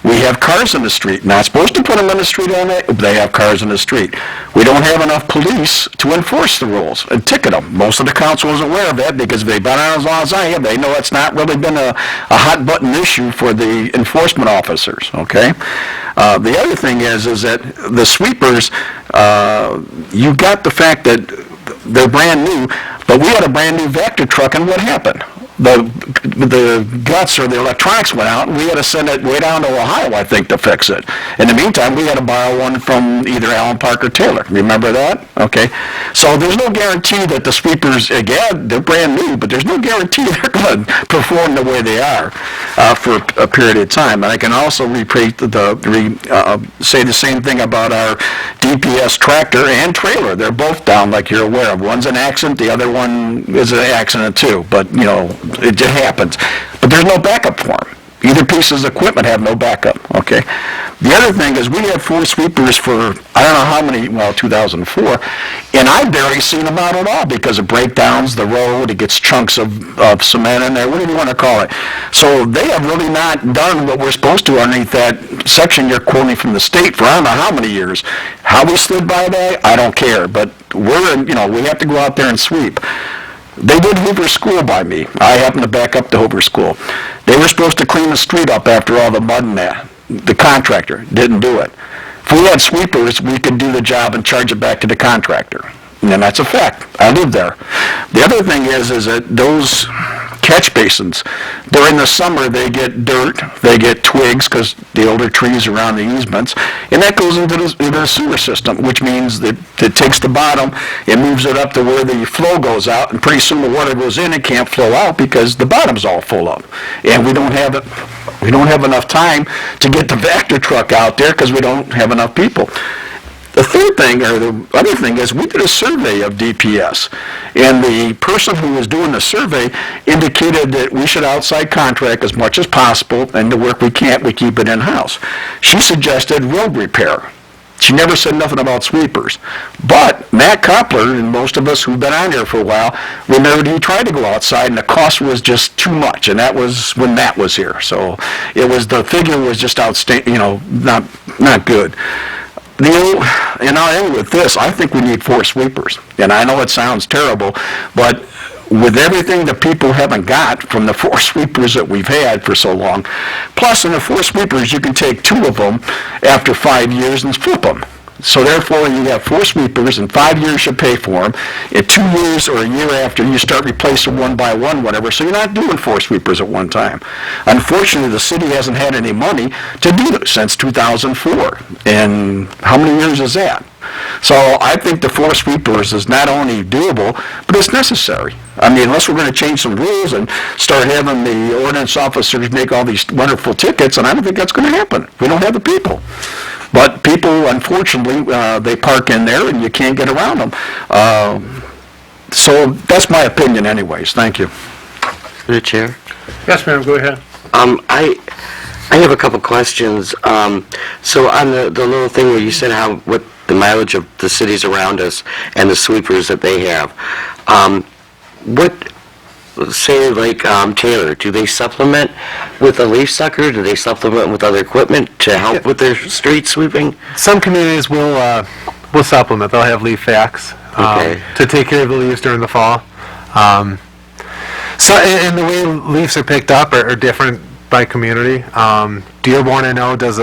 Speaker 10: We have cars in the street. Not supposed to put them in the street all night, but they have cars in the street. We don't have enough police to enforce the rules and ticket them. Most of the council is aware of that because they've been on as long as I have. They know it's not really been a hot button issue for the enforcement officers, okay? The other thing is that the sweepers, you got the fact that they're brand new, but we had a brand new Vector truck, and what happened? The guts or the electronics went out, and we had to send it way down to Ohio, I think, to fix it. In the meantime, we had to borrow one from either Allen Park or Taylor. Remember that? Okay. So there's no guarantee that the sweepers, again, they're brand new, but there's no guarantee they're going to perform the way they are for a period of time. And I can also say the same thing about our DPS tractor and trailer. They're both down, like you're aware of. One's an accident, the other one is an accident too. But, you know, it just happens. But there's no backup for them. Either pieces of equipment have no backup, okay? The other thing is we had 4 sweepers for, I don't know how many, well, 2004, and I've barely seen them out at all because of breakdowns, the road, it gets chunks of cement in there, whatever you want to call it. So they have really not done what we're supposed to underneath that section you're quoting from the state for I don't know how many years. How we slid by that, I don't care, but we're, we have to go out there and sweep. They did Hoover School by me. I happened to back up to Hoover School. They were supposed to clean the street up after all the mud and that. The contractor didn't do it. If we had sweepers, we could do the job and charge it back to the contractor. And that's a fact. I live there. The other thing is that those catch basins, during the summer they get dirt, they get twigs because the older trees around the easements, and that goes into the sewer system, which means that it takes the bottom, it moves it up to where the flow goes out, and pretty soon the water goes in and can't flow out because the bottom's all full up. And we don't have enough time to get the Vector truck out there because we don't have enough people. The third thing, or the other thing, is we did a survey of DPS, and the person who was doing the survey indicated that we should outside contract as much as possible, and the work we can't, we keep it in-house. She suggested road repair. She never said nothing about sweepers. But Matt Koppler, and most of us who've been on here for a while, remembered he tried to go outside, and the cost was just too much, and that was when Matt was here. So the figure was just outstanding, not good. And I'll end with this. I think we need 4 sweepers. And I know it sounds terrible, but with everything that people haven't got from the 4 sweepers that we've had for so long, plus in the 4 sweepers you can take 2 of them after 5 years and flip them. So therefore, you have 4 sweepers, and 5 years you pay for them. In 2 years or a year after, you start replacing one by one, whatever. So you're not doing 4 sweepers at one time. Unfortunately, the city hasn't had any money to do this since 2004. And how many years is that? So I think the 4 sweepers is not only doable, but it's necessary. I mean, unless we're going to change some rules and start having the ordinance officers make all these wonderful tickets, and I don't think that's going to happen. We don't have the people. But people, unfortunately, they park in there and you can't get around them. So that's my opinion anyways. Thank you.
Speaker 9: Through the chair.
Speaker 2: Yes, ma'am, go ahead.
Speaker 9: I have a couple questions. So on the little thing where you said what the mileage of the cities around us and the sweepers that they have, say like Taylor, do they supplement with a leaf sucker? Do they supplement with other equipment to help with their street sweeping?
Speaker 3: Some communities will supplement. They'll have leaf vacs to take care of the leaves during the fall. So, and the way leaves are picked up are different by community. Dearborn, I know, does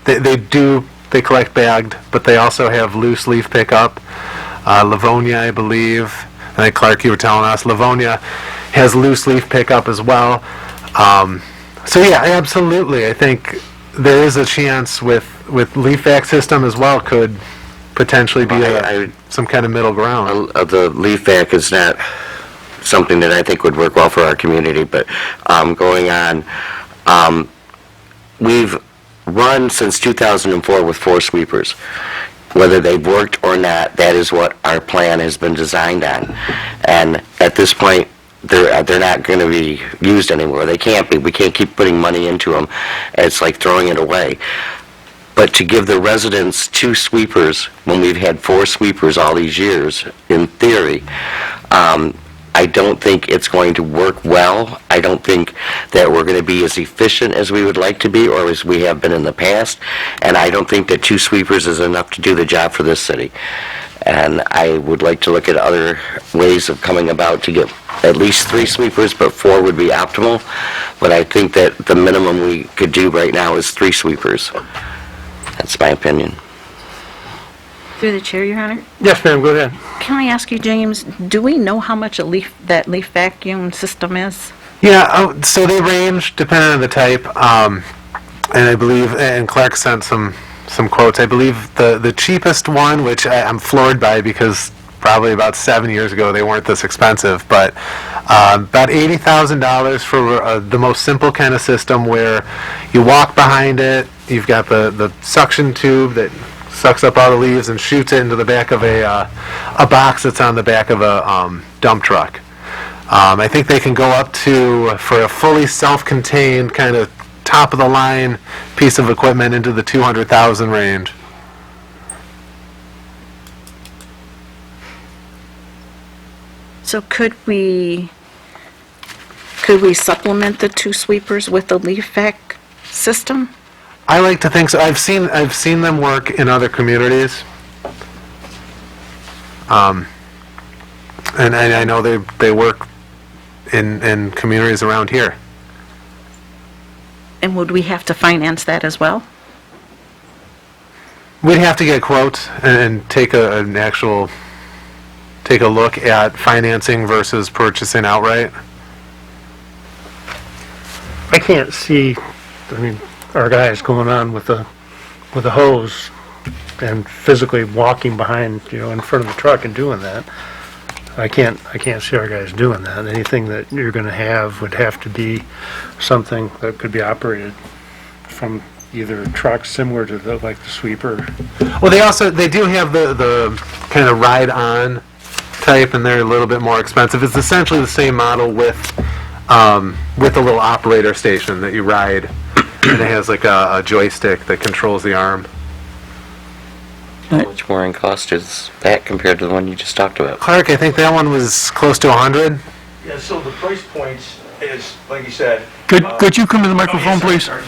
Speaker 3: they collect bagged, but they also have loose leaf pickup. Livonia, I believe, I think Clark, you were telling us, Livonia has loose leaf pickup as well. So yeah, absolutely. I think there is a chance with leaf vac system as well could potentially be some kind of middle ground.
Speaker 9: The leaf vac is not something that I think would work well for our community, but going on, we've run since 2004 with 4 sweepers. Whether they've worked or not, that is what our plan has been designed on. And at this point, they're not going to be used anymore. They can't be. We can't keep putting money into them. It's like throwing it away. But to give the residents 2 sweepers when we've had 4 sweepers all these years, in theory, I don't think it's going to work well. I don't think that we're going to be as efficient as we would like to be or as we have been in the past. And I don't think that 2 sweepers is enough to do the job for this city. And I would like to look at other ways of coming about to get at least 3 sweepers, but 4 would be optimal. But I think that the minimum we could do right now is 3 sweepers. That's my opinion.
Speaker 7: Through the chair, Your Honor.
Speaker 2: Yes, ma'am, go ahead.
Speaker 7: Can I ask you, James, do we know how much that leaf vacuum system is?
Speaker 3: Yeah, so they range depending on the type, and I believe, and Clark sent some quotes. I believe the cheapest one, which I'm floored by because probably about 7 years ago they weren't this expensive, but about $80,000 for the most simple kind of system where you walk behind it, you've got the suction tube that sucks up all the leaves and shoots it into the back of a box that's on the back of a dump truck. I think they can go up to, for a fully self-contained kind of top-of-the-line piece of equipment into the 200,000 range.
Speaker 7: So could we supplement the two sweepers with the leaf vac system?
Speaker 3: I like to think so. I've seen them work in other communities. And I know they work in communities around here.
Speaker 7: And would we have to finance that as well?
Speaker 3: We'd have to get quotes and take a look at financing versus purchasing outright.
Speaker 2: I can't see, our guys going on with a hose and physically walking behind, in front of the truck and doing that. I can't see our guys doing that. Anything that you're gonna have would have to be something that could be operated from either a truck similar to like the sweeper.
Speaker 3: Well, they do have the kind of ride-on type, and they're a little bit more expensive. It's essentially the same model with a little operator station that you ride, and it has like a joystick that controls the arm.
Speaker 9: How much more in cost is that compared to the one you just talked about?
Speaker 3: Clark, I think that one was close to 100.
Speaker 11: Yeah, so the price points is, like you said...
Speaker 6: Could you come to the microphone, please?
Speaker 11: Sorry.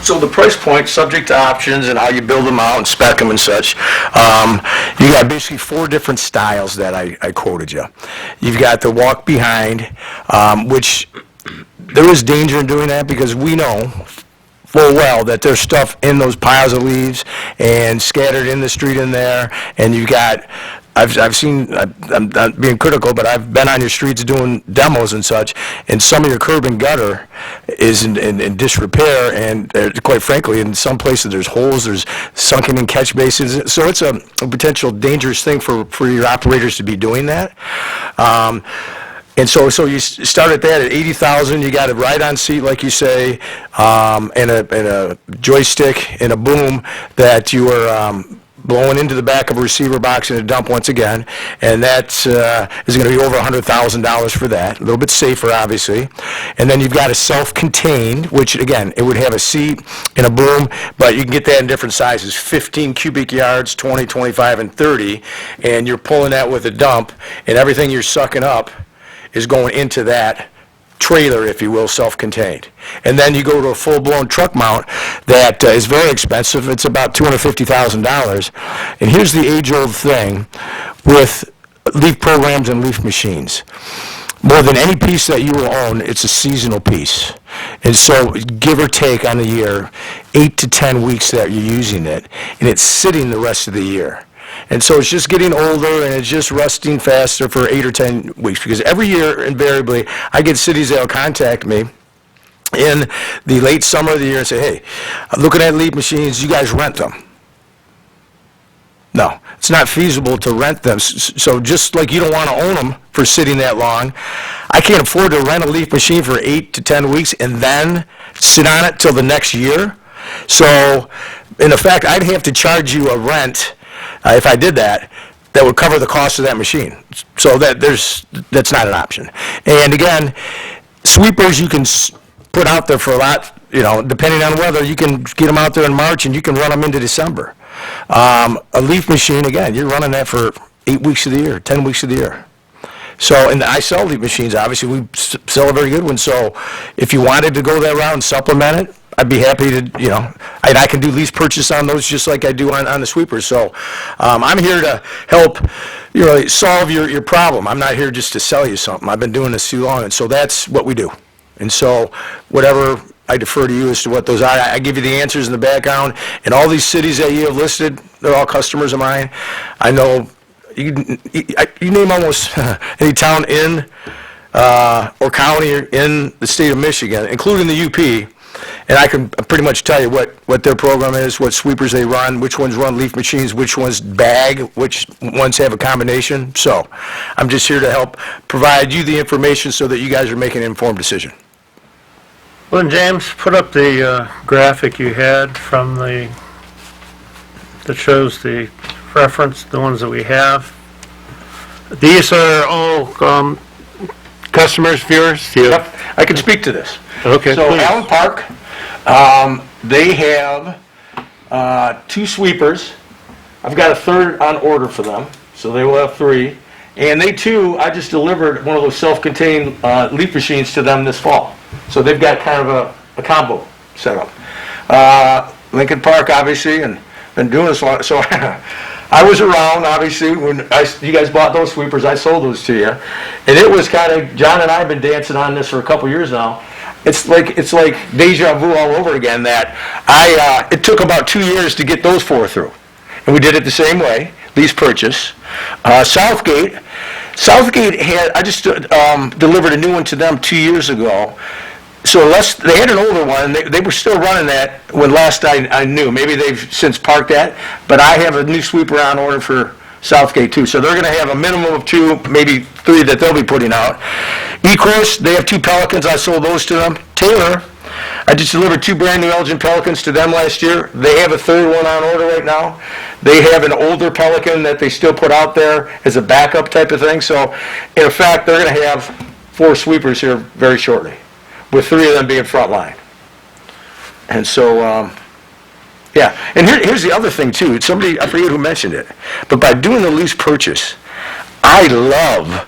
Speaker 11: So the price point, subject to options and how you build them out and spec them and such, you got basically 4 different styles that I quoted you. You've got the walk behind, which there is danger in doing that because we know full well that there's stuff in those piles of leaves and scattered in the street in there, and you've got, I've seen, I'm not being critical, but I've been on your streets doing demos and such, and some of your curb and gutter is in disrepair, and quite frankly, in some places there's holes, there's sunken in catch basins, so it's a potential dangerous thing for your operators to be doing that. And so you start at that at 80,000. You got a ride-on seat, like you say, and a joystick and a boom that you are blowing into the back of a receiver box in a dump once again, and that is going to be over $100,000 for that. A little bit safer, obviously. And then you've got a self-contained, which again, it would have a seat and a boom, but you can get that in different sizes: 15 cubic yards, 20, 25, and 30. And you're pulling that with a dump, and everything you're sucking up is going into that trailer, if you will, self-contained. And then you go to a full-blown truck mount that is very expensive. It's about $250,000. And here's the age-old thing with leaf programs and leaf machines. More than any piece that you will own, it's a seasonal piece. And so, give or take on the year, 8 to 10 weeks that you're using it, and it's sitting the rest of the year. And so it's just getting older, and it's just rusting faster for 8 or 10 weeks. Because every year, invariably, I get cities that will contact me in the late summer of the year and say, hey, I'm looking at leaf machines, you guys rent them. No, it's not feasible to rent them. So just like you don't want to own them for sitting that long, I can't afford to rent a leaf machine for 8 to 10 weeks and then sit on it till the next year. So, in effect, I'd have to charge you a rent. If I did that, that would cover the cost of that machine. So that's not an option. And again, sweepers you can put out there for a lot, depending on weather, you can get them out there in March and you can run them into December. A leaf machine, again, you're running that for 8 weeks of the year, 10 weeks of the year. So, and I sell leaf machines, obviously, we sell a very good one, so if you wanted to go that route and supplement it, I'd be happy to, and I can do lease purchase on those just like I do on the sweepers. So I'm here to help, solve your problem. I'm not here just to sell you something. I've been doing this too long, and so that's what we do. And so whatever, I defer to you as to what those are. I give you the answers in the background. And all these cities that you have listed, they're all customers of mine. I know, you name almost any town in or county in the state of Michigan, including the UP, and I can pretty much tell you what their program is, what sweepers they run, which ones run leaf machines, which ones bag, which ones have a combination. So I'm just here to help provide you the information so that you guys are making an informed decision.
Speaker 2: Well, then, James, put up the graphic you had from that shows the reference, the ones that we have. These are all customers, viewers? Do you-
Speaker 11: Yep, I can speak to this.
Speaker 2: Okay,
Speaker 11: So
Speaker 2: please.
Speaker 11: Allen Park, they have 2 sweepers. I've got a third on order for them, so they will have 3. And they too, I just delivered one of those self-contained leaf machines to them this fall. So they've got kind of a combo setup. Lincoln Park, obviously, and been doing this a lot. So I was around, obviously, when you guys bought those sweepers. I sold those to you, and it was kind of, John and I have been dancing on this for a couple years now. It's like deja vu all over again. That it took about 2 years to get those 4 through, and we did it the same way, lease purchase. Southgate had, I just delivered a new one to them 2 years ago. So they had an older one, and they were still running that when last I knew. Maybe they've since parked that, but I have a new sweeper on order for Southgate too. So they're going to have a minimum of 2, maybe 3 that they'll be putting out. Ecourse, they have 2 Pelicans. I sold those to them. Taylor, I just delivered 2 brand new Elgin Pelicans to them last year. They have a third one on order right now. They have an older Pelican that they still put out there as a backup type of thing. So in effect, they're going to have 4 sweepers here very shortly, with 3 of them being frontline. And so, yeah. And here's the other thing, too. Somebody, I forget who mentioned it, but by doing the lease purchase, I love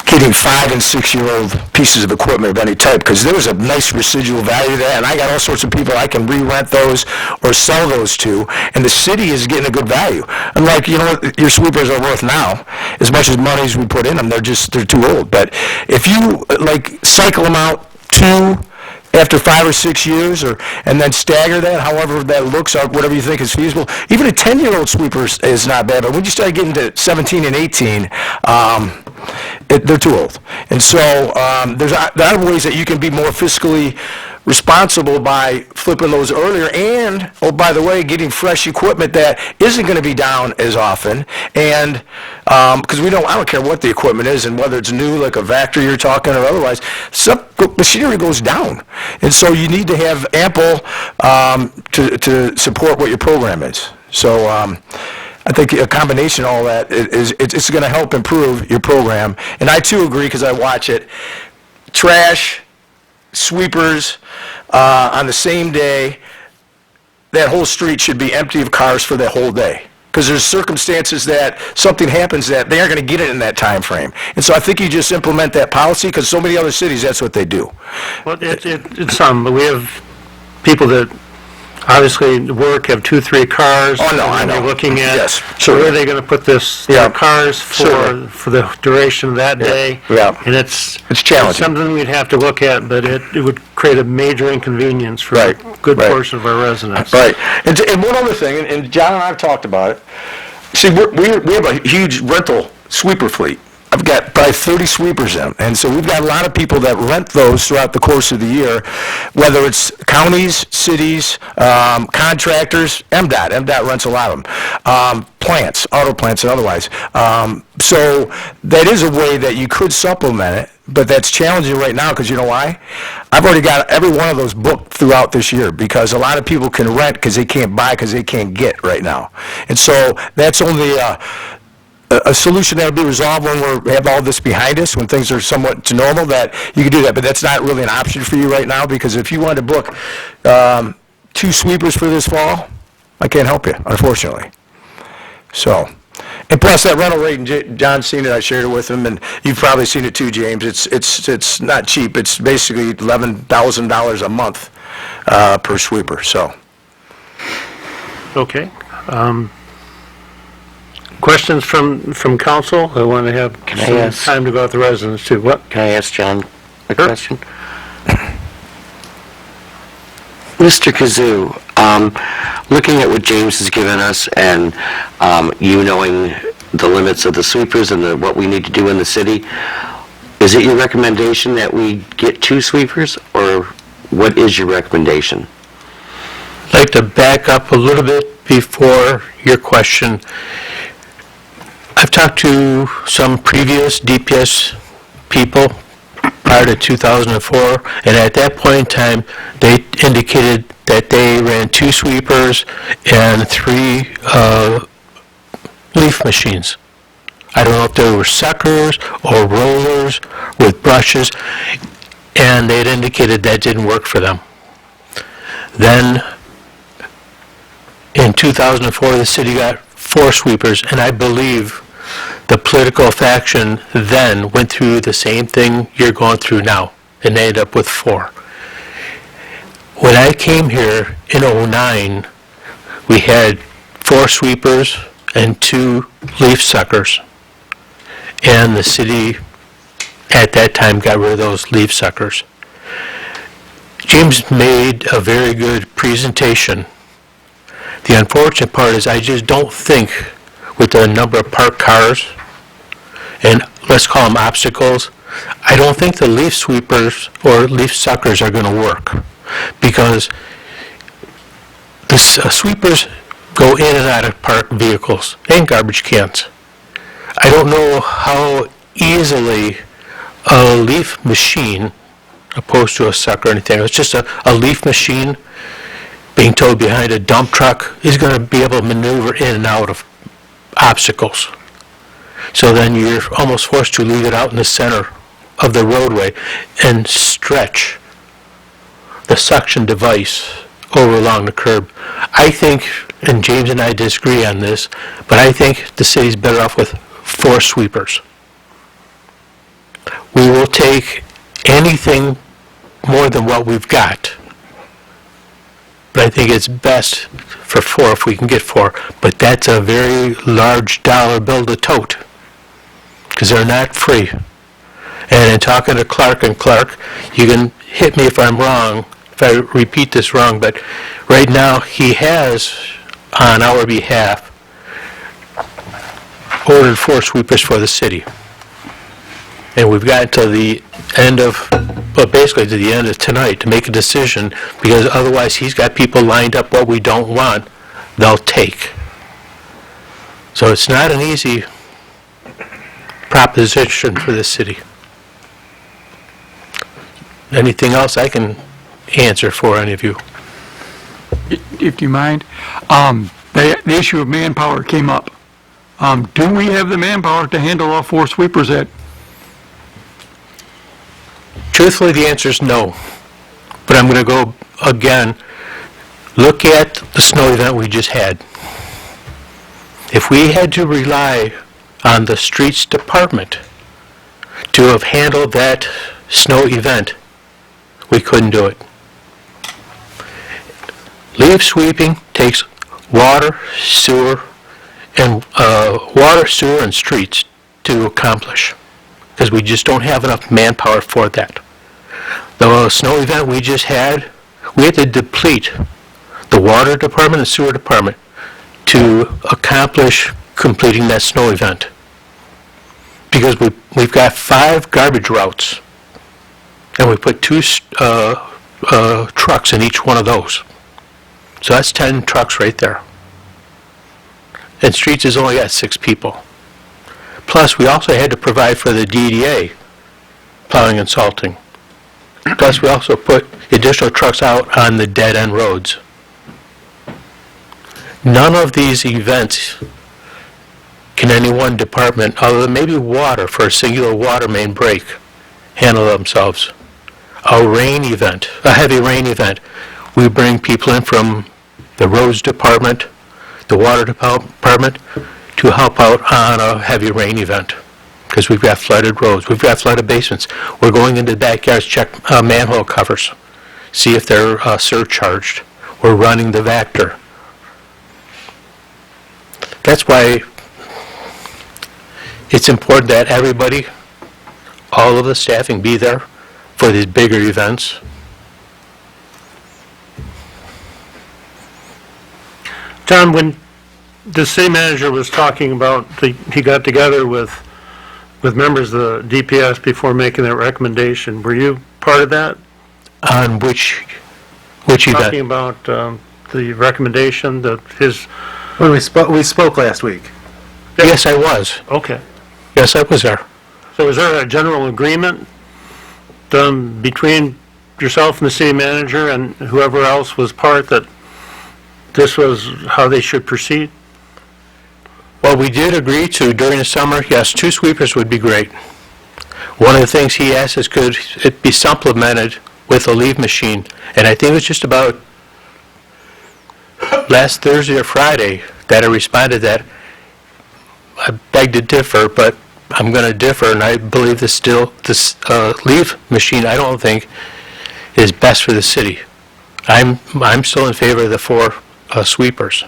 Speaker 11: getting 5- and 6-year-old pieces of equipment of any type, because there's a nice residual value there, and I got all sorts of people I can re-rent those or sell those to, and the city is getting a good value. Unlike, your sweepers are worth now, as much as money as we put in them, they're too old. But if you, cycle them out 2 after 5 or 6 years, and then stagger that, however that looks, or whatever you think is feasible. Even a 10-year-old sweeper is not bad, but when you start getting to 17 and 18, they're too old. And so there are ways that you can be more fiscally responsible by flipping those earlier, and, oh, by the way, getting fresh equipment that isn't going to be down as often, and because I don't care what the equipment is, and whether it's new, like a Vector you're talking, or otherwise, some machinery goes down, and so you need to have ample to support what your program is. So I think a combination of all that it's going to help improve your program, and I too agree, because I watch it. Trash, sweepers, on the same day, that whole street should be empty of cars for that whole day. Because there's circumstances that something happens that they aren't going to get it in that time frame. And so I think you just implement that policy, because so many other cities, that's what they do.
Speaker 2: Well, it's some, but we have people that obviously work, have 2, 3 cars.
Speaker 11: Oh, no, I know.
Speaker 2: You're looking at,
Speaker 11: Yes,
Speaker 2: so where are they going to put their cars
Speaker 11: certainly.
Speaker 2: for the duration of that day?
Speaker 11: Yeah.
Speaker 2: And it's
Speaker 11: challenging.
Speaker 2: something we'd have to look at, but it would create a major inconvenience for
Speaker 11: Right,
Speaker 2: a good
Speaker 11: right.
Speaker 2: portion of our residents.
Speaker 11: Right. And one other thing, and John and I have talked about it. See, we have a huge rental sweeper fleet. I've got probably 30 sweepers in, and so we've got a lot of people that rent those throughout the course of the year, whether it's counties, cities, contractors, MDOT rents a lot of them, plants, auto plants and otherwise. So that is a way that you could supplement it, but that's challenging right now, because you know why? I've already got every one of those booked throughout this year, because a lot of people can rent because they can't buy because they can't get right now. And so that's only a solution that will be resolved when we have all this behind us, when things are somewhat to normal, that you can do that. But that's not really an option for you right now, because if you want to book 2 sweepers for this fall, I can't help you, unfortunately. So, and plus that rental rate, and John's seen it, I shared it with him, and you've probably seen it too, James. It's not cheap. It's basically $11,000 a month per sweeper. So.
Speaker 2: Okay. Questions from council? I want to have some time to go with the residents too. What?
Speaker 9: Can I ask John a question? Mr. Kazoo, looking at what James has given us, and you knowing the limits of the sweepers and what we need to do in the city, is it your recommendation that we get 2 sweepers, or what is your recommendation?
Speaker 12: I'd like to back up a little bit before your question. I've talked to some previous DPS people prior to 2004, and at that point in time, they indicated that they ran 2 sweepers and 3 leaf machines. I don't know if they were suckers or rollers with brushes, and they'd indicated that didn't work for them. Then, in 2004, the city got 4 sweepers, and I believe the political faction then went through the same thing you're going through now, and they ended up with 4. When I came here in '09, we had 4 sweepers and 2 leaf suckers, and the city at that time got rid of those leaf suckers. James made a very good presentation. The unfortunate part is I just don't think with the number of parked cars and let's call them obstacles, I don't think the leaf sweepers or leaf suckers are going to work, because the sweepers go in and out of parked vehicles and garbage cans. I don't know how easily a leaf machine, opposed to a sucker or anything, it's just a leaf machine being towed behind a dump truck is going to be able to maneuver in and out of obstacles. So then you're almost forced to leave it out in the center of the roadway and stretch the suction device over along the curb. I think, and James and I disagree on this, but I think the city's better off with 4 sweepers. We will take anything more than what we've got, but I think it's best for 4 if we can get 4. But that's a very large dollar bill to tote, because they're not free. And in talking to Clark and Clark, you can hit me if I'm wrong, if I repeat this wrong, but right now he has, on our behalf, ordered 4 sweepers for the city. And we've got to the end of, well, basically to the end of tonight to make a decision, because otherwise he's got people lined up what we don't want, they'll take. So it's not an easy proposition for the city. Anything else I can answer for any of you?
Speaker 6: If you mind, the issue of manpower came up. Do we have the manpower to handle all 4 sweepers at?
Speaker 12: Truthfully, the answer is no. But I'm going to go again. Look at the snow event we just had. If we had to rely on the streets department to have handled that snow event, we couldn't do it. Leaf sweeping takes water, sewer, and streets to accomplish, because we just don't have enough manpower for that. The snow event we just had, we had to deplete the water department and sewer department to accomplish completing that snow event, because we've got 5 garbage routes, and we put 2 trucks in each one of those. So that's 10 trucks right there. And streets has only got 6 people. Plus, we also had to provide for the DDA, plowing and salting. Plus, we also put additional trucks out on the dead-end roads. None of these events can any one department, other than maybe water for a singular water main break, handle themselves. A rain event, a heavy rain event, we bring people in from the roads department, the water department, to help out on a heavy rain event, because we've got flooded roads, we've got flooded basements. We're going into backyards, check manhole covers, see if they're surcharged. We're running the Vector. That's why it's important that everybody, all of the staffing, be there for these bigger events.
Speaker 2: John, when the city manager was talking about, he got together with members of the DPS before making that recommendation, were you part of that?
Speaker 12: On which event?
Speaker 2: Talking about the recommendation, his...
Speaker 3: When we spoke last week.
Speaker 12: Yes, I was.
Speaker 2: Okay.
Speaker 12: Yes, I was there.
Speaker 2: So is there a general agreement between yourself and the city manager and whoever else was part that this was how they should proceed?
Speaker 3: Well,
Speaker 12: What we did agree to during the summer, yes, 2 sweepers would be great. One of the things he asked is could it be supplemented with a leaf machine? And I think it was just about last Thursday or Friday that I responded that I beg to differ, but I'm going to differ, and I believe this leaf machine, I don't think, is best for the city. I'm still in favor of the 4 sweepers.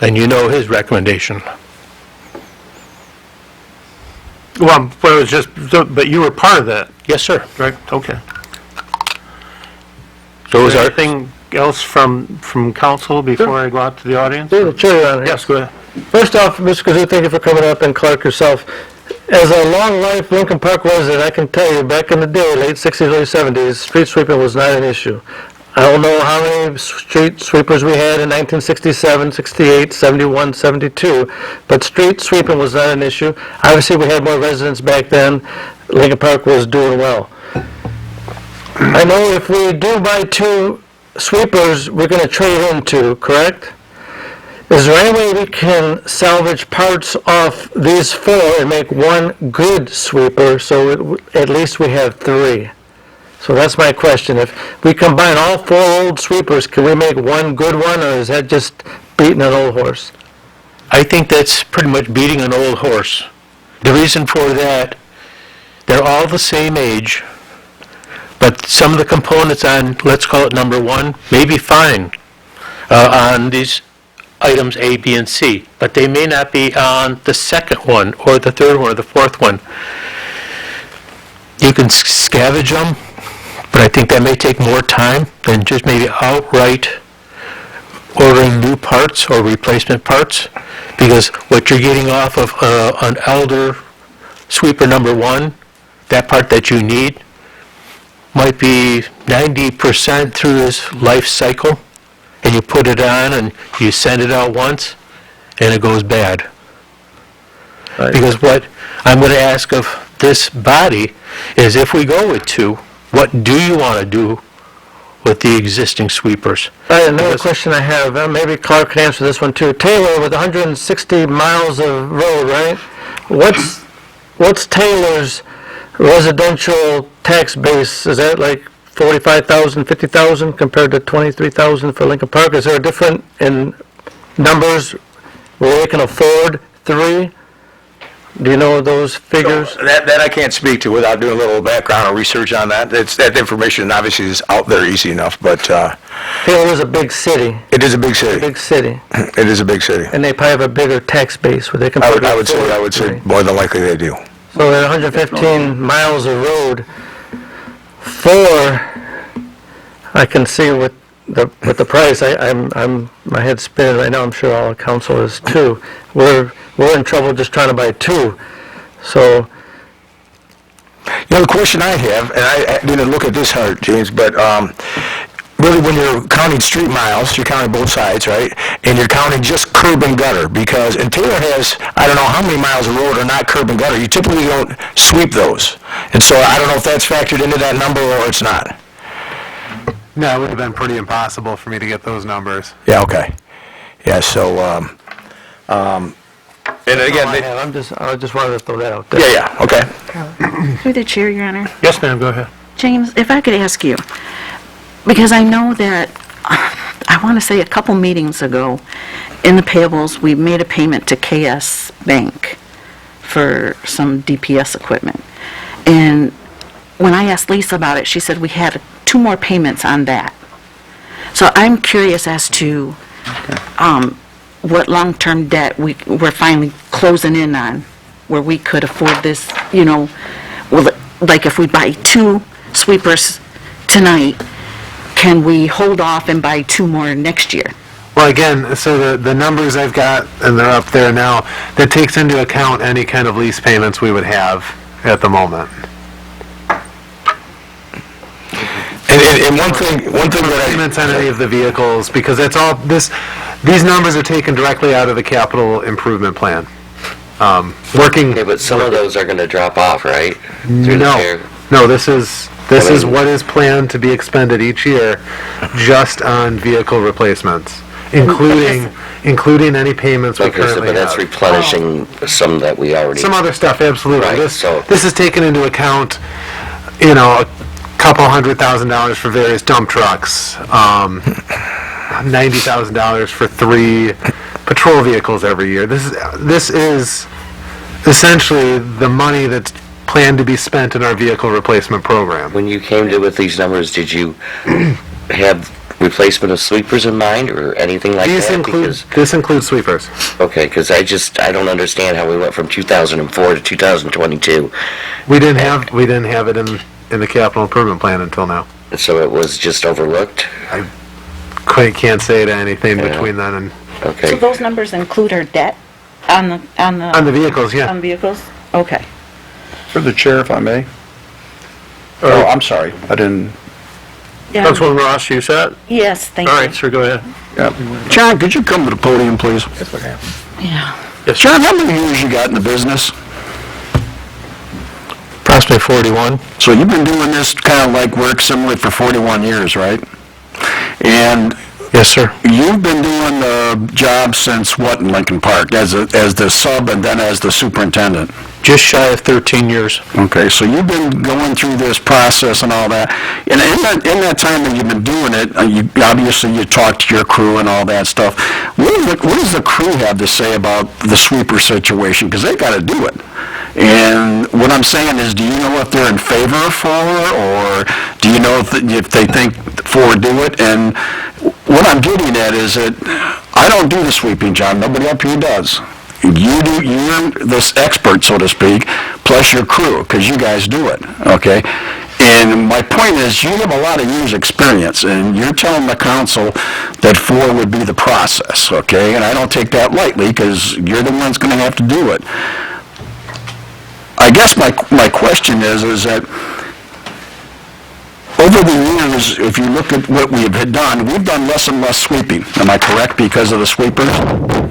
Speaker 12: And you know his recommendation.
Speaker 2: Well, but it was just, but you were part of that,
Speaker 12: Yes, sir.
Speaker 2: right? Okay.
Speaker 12: So
Speaker 2: Is
Speaker 12: is
Speaker 2: there
Speaker 12: our,
Speaker 2: anything else from council before I go out to the audience?
Speaker 8: Through the chair, Your Honor.
Speaker 2: Yes, go ahead.
Speaker 8: First off, Mr. Kazoo, thank you for coming up, and Clark yourself. As a long-life Lincoln Park resident, I can tell you, back in the day, late 60s, early 70s, street sweeping was not an issue. I don't know how many street sweepers we had in 1967, 68, 71, 72, but street sweeping was not an issue. Obviously, we had more residents back then. Lincoln Park was doing well. I know if we do buy 2 sweepers, we're going to trade in 2, correct? Is there any way we can salvage parts off these 4 and make 1 good sweeper, so at least we have 3? So that's my question. If we combine all 4 old sweepers, can we make 1 good one, or is that just beating an old horse?
Speaker 12: I think that's pretty much beating an old horse. The reason for that, they're all the same age, but some of the components on, let's call it number 1, may be fine on these items A, B, and C, but they may not be on the second one, or the third one, or the fourth one. You can scavenge them, but I think that may take more time than just maybe outright ordering new parts or replacement parts, because what you're getting off of an elder sweeper number 1, that part that you need, might be 90% through its life cycle, and you put it on and you send it out once, and it goes bad. Because what I'm going to ask of this body is, if we go with 2, what do you want to do with the existing sweepers?
Speaker 8: Another question I have, maybe Clark can answer this one too. Taylor, with 160 miles of road, right? What's Taylor's residential tax base? Is that like 45,000, 50,000 compared to 23,000 for Lincoln Park? Is there a difference in numbers where they can afford 3? Do you know those figures?
Speaker 11: That I can't speak to without doing a little background or research on that. That information obviously is out there easy enough, but
Speaker 8: Taylor is a big city.
Speaker 11: it is a big city.
Speaker 8: Big city.
Speaker 11: It is a big city.
Speaker 8: And they probably have a bigger tax base where they can.
Speaker 11: I
Speaker 8: put
Speaker 11: would say
Speaker 8: 3.
Speaker 11: more than likely they do.
Speaker 8: So at 115 miles of road, 4, I can see with the price. My head's spinning right now. I'm sure all the council is too. We're in trouble just trying to buy 2. So,
Speaker 11: The question I have, and I didn't look at this hard, James, but really when you're counting street miles, you're counting both sides, right? And you're counting just curb and gutter, because, and Taylor has, I don't know how many miles of road are not curb and gutter. You typically don't sweep those. And so I don't know if that's factored into that number or it's not.
Speaker 3: No, it would have been pretty impossible for me to get those numbers.
Speaker 11: Yeah, okay. Yeah, so, and again,
Speaker 8: I just wanted to throw that out there.
Speaker 11: yeah, okay.
Speaker 7: Through the chair, Your Honor.
Speaker 2: Yes, ma'am, go ahead.
Speaker 7: James, if I could ask you, because I know that, I want to say a couple meetings ago, in the payables, we made a payment to KS Bank for some DPS equipment. And when I asked Lisa about it, she said we had 2 more payments on that. So I'm curious as to what long-term debt we're finally closing in on, where we could afford this, like if we buy 2 sweepers tonight, can we hold off and buy 2 more next year?
Speaker 3: Well, again, so the numbers I've got, and they're up there now, that takes into account any kind of lease payments we would have at the moment.
Speaker 11: And one thing that
Speaker 3: Payments on any of the vehicles, because that's all, these numbers are taken directly out of the capital improvement plan. Working.
Speaker 9: Okay, but some of those are going to drop off, right? Through the chair.
Speaker 3: No, this is what is planned to be expended each year just on vehicle replacements. including any payments we
Speaker 9: Okay, so,
Speaker 3: currently
Speaker 9: but that's
Speaker 3: have.
Speaker 9: replenishing some that we already...
Speaker 3: Some other stuff, absolutely.
Speaker 9: Right, so-
Speaker 3: This is taken into account, a couple $100,000 for various dump trucks, $90,000 for 3 patrol vehicles every year. This is essentially the money that's planned to be spent in our vehicle replacement program.
Speaker 9: When you came to with these numbers, did you have replacement of sweepers in mind or anything like that?
Speaker 3: This includes sweepers.
Speaker 9: Okay, because I don't understand how we went from 2004 to 2022.
Speaker 3: We didn't have it in the capital improvement plan until now.
Speaker 9: So it was just overlooked?
Speaker 3: Can't say to anything between then and
Speaker 7: So
Speaker 9: Okay.
Speaker 7: those numbers include our debt on the
Speaker 3: on the vehicles, yeah.
Speaker 7: on vehicles? Okay.
Speaker 10: For the chair, if I may. Oh, I'm sorry, I didn't,
Speaker 7: Yeah.
Speaker 2: Councilman Ross, you set?
Speaker 7: Yes, thank
Speaker 2: All
Speaker 7: you.
Speaker 2: right, sir, go ahead.
Speaker 10: yeah. John, could you come to the podium, please?
Speaker 7: Yeah.
Speaker 10: John, how many years you got in the business?
Speaker 12: Approximately 41.
Speaker 10: So you've been doing this kind of like work similar for 41 years, right? And
Speaker 12: Yes, sir.
Speaker 10: you've been doing the job since what in Lincoln Park? As the sub and then as the superintendent?
Speaker 12: Just shy of 13 years.
Speaker 10: Okay, so you've been going through this process and all that. And in that time that you've been doing it, obviously you talked to your crew and all that stuff. What does the crew have to say about the sweeper situation? Because they got to do it. And what I'm saying is, do you know if they're in favor of for, or do you know if they think for do it? And what I'm getting at is that I don't do the sweeping, John. Nobody up here does. You do. You're this expert, so to speak, plus your crew, because you guys do it. Okay. And my point is, you have a lot of years' experience, and you're telling the council that 4 would be the process. Okay. And I don't take that lightly, because you're the ones going to have to do it. I guess my question is that over the years, if you look at what we've done, we've done less and less sweeping. Am I correct, because of the sweepers?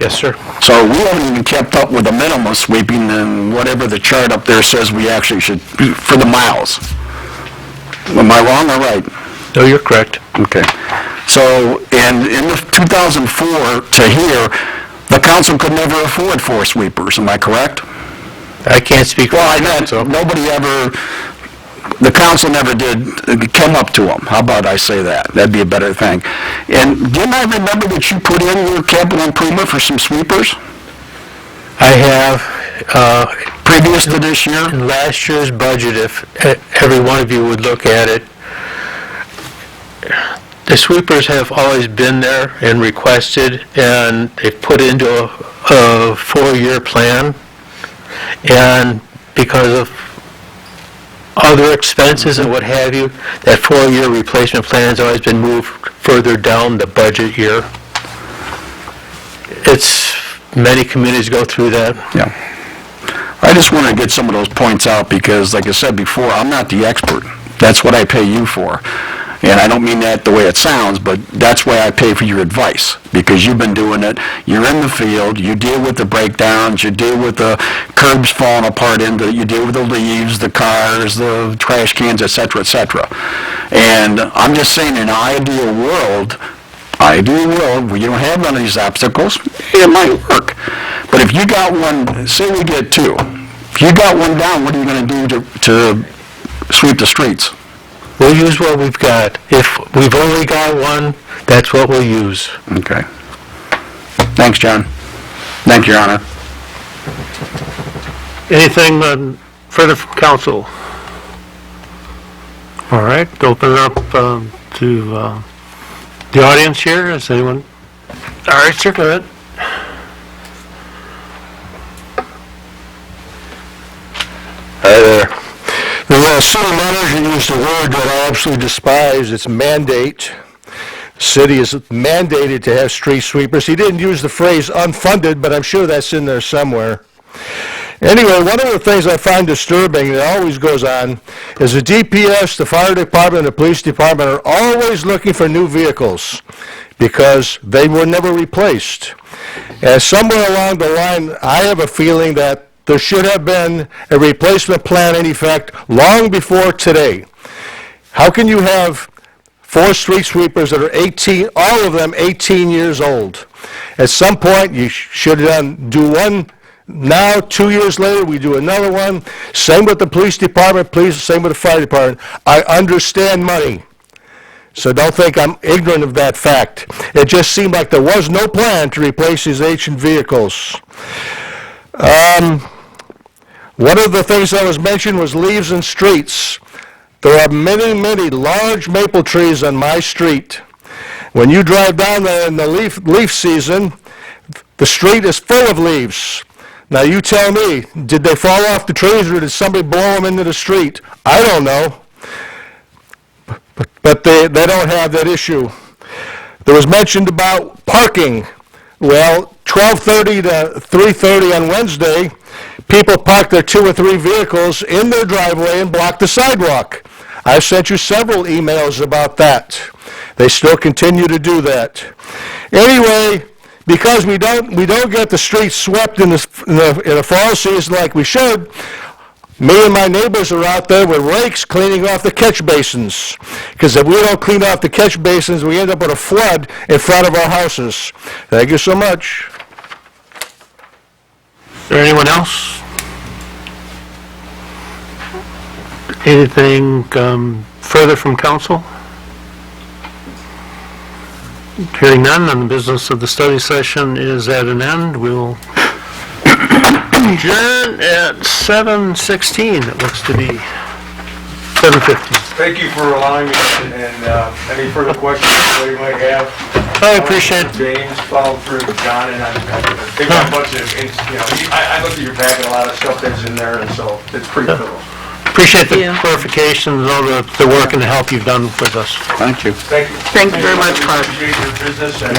Speaker 12: Yes, sir.
Speaker 10: So we haven't even kept up with the minimum sweeping and whatever the chart up there says we actually should be for the miles. Am I wrong or right?
Speaker 12: No, you're correct.
Speaker 10: Okay. So, and in the 2004 to here, the council could never afford 4 sweepers. Am I correct?
Speaker 12: I can't speak for
Speaker 10: Well, I
Speaker 12: the
Speaker 10: meant,
Speaker 12: council.
Speaker 10: nobody ever, the council never did, come up to them. How about I say that? That'd be a better thing. And didn't I remember that you put in your capital improvement for some sweepers
Speaker 12: I have,
Speaker 10: previous to this year?
Speaker 12: in last year's budget, if every one of you would look at it, the sweepers have always been there and requested, and they've put into a 4-year plan. And because of other expenses and what have you, that 4-year replacement plan has always been moved further down the budget year. Many communities go through that.
Speaker 10: Yeah. I just want to get some of those points out because, like I said before, I'm not the expert. That's what I pay you for. And I don't mean that the way it sounds, but that's why I pay for your advice, because you've been doing it. You're in the field, you deal with the breakdowns, you deal with the curbs falling apart, you deal with the leaves, the cars, the trash cans, et cetera, et cetera. And I'm just saying, in an ideal world where you don't have none of these obstacles, it might work. But if you got one, say we get 2, if you got one down, what are you going to do to sweep the streets?
Speaker 12: We'll use what we've got. If we've only got one, that's what we'll use.
Speaker 10: Okay. Thanks, John. Thank you, Your Honor.
Speaker 2: Anything further from council? All right, open it up to the audience here. Is anyone? All right, sir, go ahead.
Speaker 11: Hi there. The city manager used a word that I absolutely despise. It's mandate. The city is mandated to have street sweepers. He didn't use the phrase unfunded, but I'm sure that's in there somewhere. Anyway, one of the things I find disturbing that always goes on is the DPS, the fire department, and the police department are always looking for new vehicles because they were never replaced. And somewhere along the line, I have a feeling that there should have been a replacement plan in effect long before today. How can you have 4 street sweepers that are 18, all of them 18 years old. At some point, you should do one now, 2 years later, we do another one. Same with the police department, same with the fire department. I understand money. So don't think I'm ignorant of that fact. It just seemed like there was no plan to replace these ancient vehicles. One of the things that was mentioned was leaves and streets. There are many, many large maple trees on my street. When you drive down there in the leaf season, the street is full of leaves. Now you tell me, did they fall off the trees or did somebody blow them into the street? I don't know. But they don't have that issue. There was mentioned about parking. Well, 12:30 to 3:30 on Wednesday, people park their 2 or 3 vehicles in their driveway and block the sidewalk. I've sent you several emails about that. They still continue to do that. Anyway, because we don't get the streets swept in the fall season like we should, me and my neighbors are out there with rakes cleaning off the catch basins. Because if we don't clean off the catch basins, we end up with a flood in front of our houses. Thank you so much.
Speaker 2: Is there anyone else? Anything further from council? Hearing none, and the business of the study session is at an end. We'll adjourn at 7:16, it looks to be. 7:15.
Speaker 13: Thank you for allowing me, and any further questions that you might have.
Speaker 2: I appreciate it.
Speaker 13: James, follow through with John, and I think a bunch of, I looked at your packet, a lot of stuff that's in there, and so it's pretty thorough.
Speaker 2: Appreciate the clarification and all the work and the help you've done with us.
Speaker 10: Thank you.
Speaker 13: Thank you.
Speaker 7: Thank you very much, Clark.
Speaker 13: Appreciate your business, and